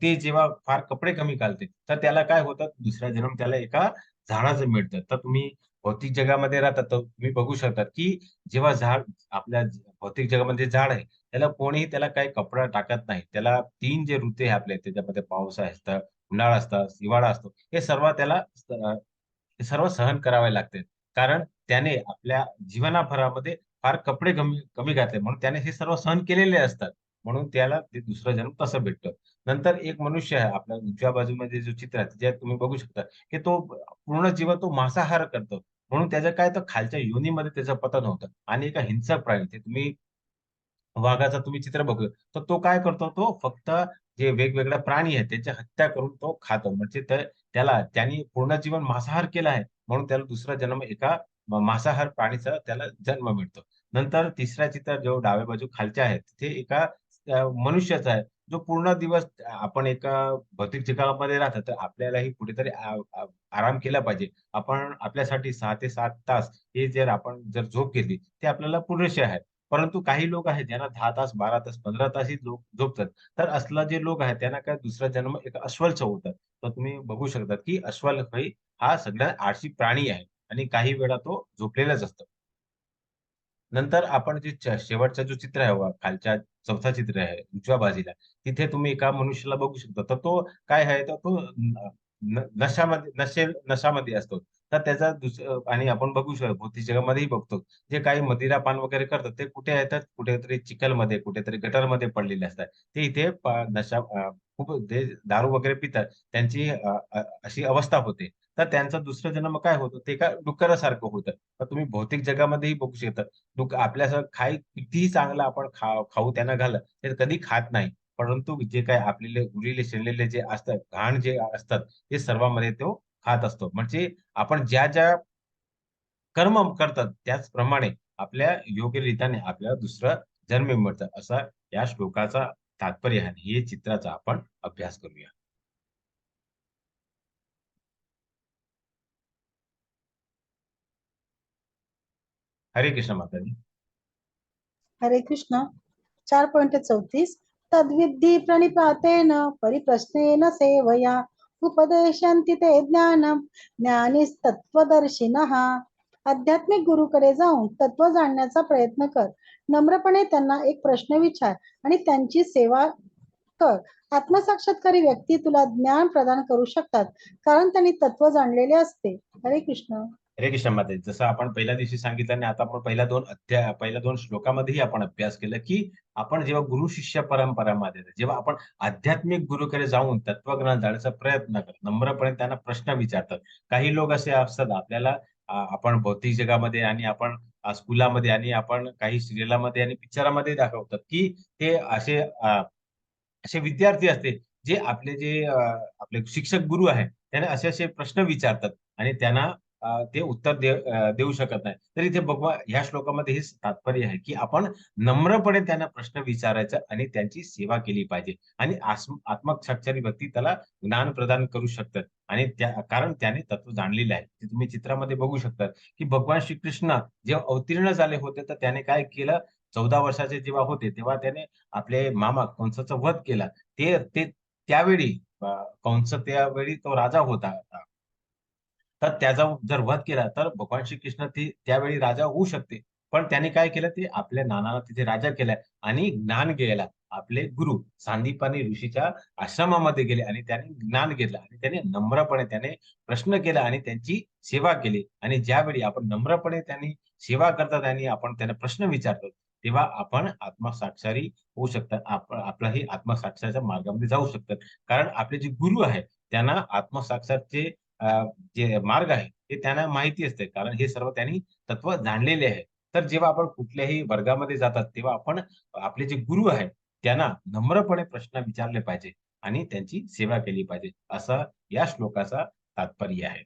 ते जेव्हा फार कपडे कमी घालते तर त्याला काय होतं, दुसरा जन्म त्याला एका झाडाचं मिळतं. तर तुम्ही भौतिक जगामध्ये राहतात तर तुम्ही बघू शकता की जेव्हा झाड आपल्या भौतिक जगामध्ये झाड आहे त्याला कोणीही त्याला काही कपडा टाकत नाही. त्याला 3 जे ऋतू आहे आपले त्याच्यामध्ये पाऊस असतं, उन्हाळा असतं, हिवाळा असतो. हे सर्व त्याला हे सर्व सहन करावे लागते. कारण त्याने आपल्या जीवनाभरामध्ये फार कपडे कमी कमी घातले म्हणून त्याने हे सर्व सहन केलेले असतात. म्हणून त्याला ते दुसरा जन्म तसं भेटतं. नंतर एक मनुष्य आहे आपल्या उजव्या बाजूमध्ये जो चित्र आहे, त्याच्यात तुम्ही बघू शकता, की तो पूर्ण जीवन तो मांसाहार करतो. म्हणून त्याचं काय तर खालच्या योनीमध्ये त्याचं पतन होतं आणि एका हिंसक प्राणी ते तुम्ही वाघाचा तुम्ही चित्र बघू तर तो काय करतो, तो फक्त जे वेगवेगळे प्राणी आहेत त्यांची हत्या करून तो खातो. म्हणजे त्याला त्यांनी पूर्ण जीवन मांसाहार केला आहे, म्हणून त्याला दुसरा जन्म एका मांसाहार प्राणीचा त्याला जन्म मिळतो. नंतर तिसरा चित्र जो डाव्या बाजू खालच्या आहे, तिथे एका मनुष्याचा आहे, जो पूर्ण दिवस आपण एका भौतिक जगामध्ये राहतो, तर आपल्यालाही कुठेतरी आराम केला पाहिजे. आपण आपल्यासाठी 6 ते 7 तास हे जर आपण जर झोप घेतली, ते आपल्याला पुरेसे आहे. परंतु काही लोक आहेत ज्यांना 10 तास, 12 तास, 15 तासही झोपतात. तर असला जे लोक आहेत त्यांना काय दुसरा जन्म एक अस्वलचा होतात. तर तुम्ही बघू शकता, की अस्वल हा सगळ्यात आळशी प्राणी आहे आणि काही वेळा तो झोपलेलाच असतो. नंतर आपण जे शेवटचा जो चित्र आहे खालच्या चौथा चित्र आहे उजव्या बाजूला, तिथे तुम्ही एका मनुष्याला बघू शकता. तर तो काय आहे, तर तो नशामध्ये असतो. तर त्याचा आणि आपण बघू शकतो भौतिक जगामध्येही बघतो. जे काही मदिरापान वगैरे करतात, ते कुठे येतात? कुठेतरी चिखलमध्ये, कुठेतरी गटारमध्ये पडलेले असतात. ते इथे खूप ते दारू वगैरे पितात. त्यांची अशी अवस्था होते. तर त्यांचा दुसरा जन्म काय होतो? ते एका डुक्करासारखं होतं. तर तुम्ही भौतिक जगामध्येही बघू शकता. आपल्यासारखं कितीही चांगलं आपण खाऊ त्यांना घाला, ते कधी खात नाही. परंतु जे काही आपल्याला उरलेले शिरलेले जे असतात, घाण जे असतात, ते सर्वांमध्ये तो खात असतो. म्हणजे आपण ज्या कर्म करतात, त्याचप्रमाणे आपल्या योग्यरीत्याने आपल्याला दुसरं जन्म मिळतं. असा या श्लोकाचा तात्पर्य आहे. हे चित्राचा आपण अभ्यास करूया. हरे कृष्ण माताजी. हरे कृष्ण. 4.34 तद्विद्धि प्रणिपातेन परिप्रश्नेन सेवया उपदेशन्ति ते ज्ञानम ज्ञानीस्तत्वदर्शिनः. आध्यात्मिक गुरुकडे जाऊन तत्व जाणण्याचा प्रयत्न कर. नम्रपणे त्यांना एक प्रश्न विचार आणि त्यांची सेवा कर. आत्मसाक्षात्कारी व्यक्ती तुला ज्ञान प्रदान करू शकतात, कारण त्यांनी तत्व जाणलेले असते. हरे कृष्ण. हरे कृष्ण माताजी. जसं आपण पहिल्या दिवशी सांगितलं आणि आता आपण पहिल्या 2 श्लोकामध्येही आपण अभ्यास केला, की आपण जेव्हा गुरु शिष्य परंपरामध्ये जेव्हा आपण आध्यात्मिक गुरुकडे जाऊन तत्वज्ञान जाण्याचा प्रयत्न करतो, नम्रपणे त्यांना प्रश्न विचारतात. काही लोक असे असतात आपल्याला आपण भौतिक जगामध्ये आणि आपण स्कूलामध्ये आणि आपण काही सिरियलामध्ये आणि पिक्चरामध्ये दाखवतात, की ते असे विद्यार्थी असते, जे आपले शिक्षक गुरु आहेत, त्यांना असे-असे प्रश्न विचारतात आणि त्यांना ते उत्तर देऊ शकत नाही. तर इथे भगवान ह्या श्लोकामध्ये हेच तात्पर्य आहे, की आपण नम्रपणे त्यांना प्रश्न विचारायचा आणि त्यांची सेवा केली पाहिजे आणि आत्मसाक्षारी व्यक्ती त्याला ज्ञान प्रदान करू शकतात आणि कारण त्याने तत्व जाणलेले आहे. ते तुम्ही चित्रामध्ये बघू शकता, की भगवान श्रीकृष्ण जेव्हा अवतीर्ण झाले होते, तर त्याने काय केलं, 14 वर्षाचे जेव्हा होते, तेव्हा त्याने आपले मामा कंसाचा वध केला. ते ते त्यावेळी कंस त्यावेळी तो राजा होता. तर त्याचा जर वध केला तर भगवान श्रीकृष्ण ते त्यावेळी राजा होऊ शकते. पण त्याने काय केलं ते आपल्या नानाला तिथे राजा केलाय आणि ज्ञान घ्यायला आपले गुरु सांदीपनी ऋषीच्या आश्रमामध्ये गेले आणि त्याने ज्ञान घेतलं आणि त्याने नम्रपणे त्याने प्रश्न केला आणि त्यांची सेवा केली आणि ज्यावेळी आपण नम्रपणे त्यांनी सेवा करतात आणि आपण त्यांना प्रश्न विचारतो, तेव्हा आपण आत्मसाक्षारी होऊ शकतात. आपण आपलाही आत्मसाक्षाच्या मार्गामध्ये जाऊ शकतात. कारण आपले जे गुरु आहेत त्यांना आत्मसाक्षातचे जे मार्ग आहे ते त्यांना माहिती असते. कारण हे सर्व त्यांनी तत्व जाणलेले आहे. तर जेव्हा आपण कुठल्याही वर्गामध्ये जातात, तेव्हा आपण आपले जे गुरु आहेत, त्यांना नम्रपणे प्रश्न विचारले पाहिजे आणि त्यांची सेवा केली पाहिजे. असा या श्लोकाचा तात्पर्य आहे.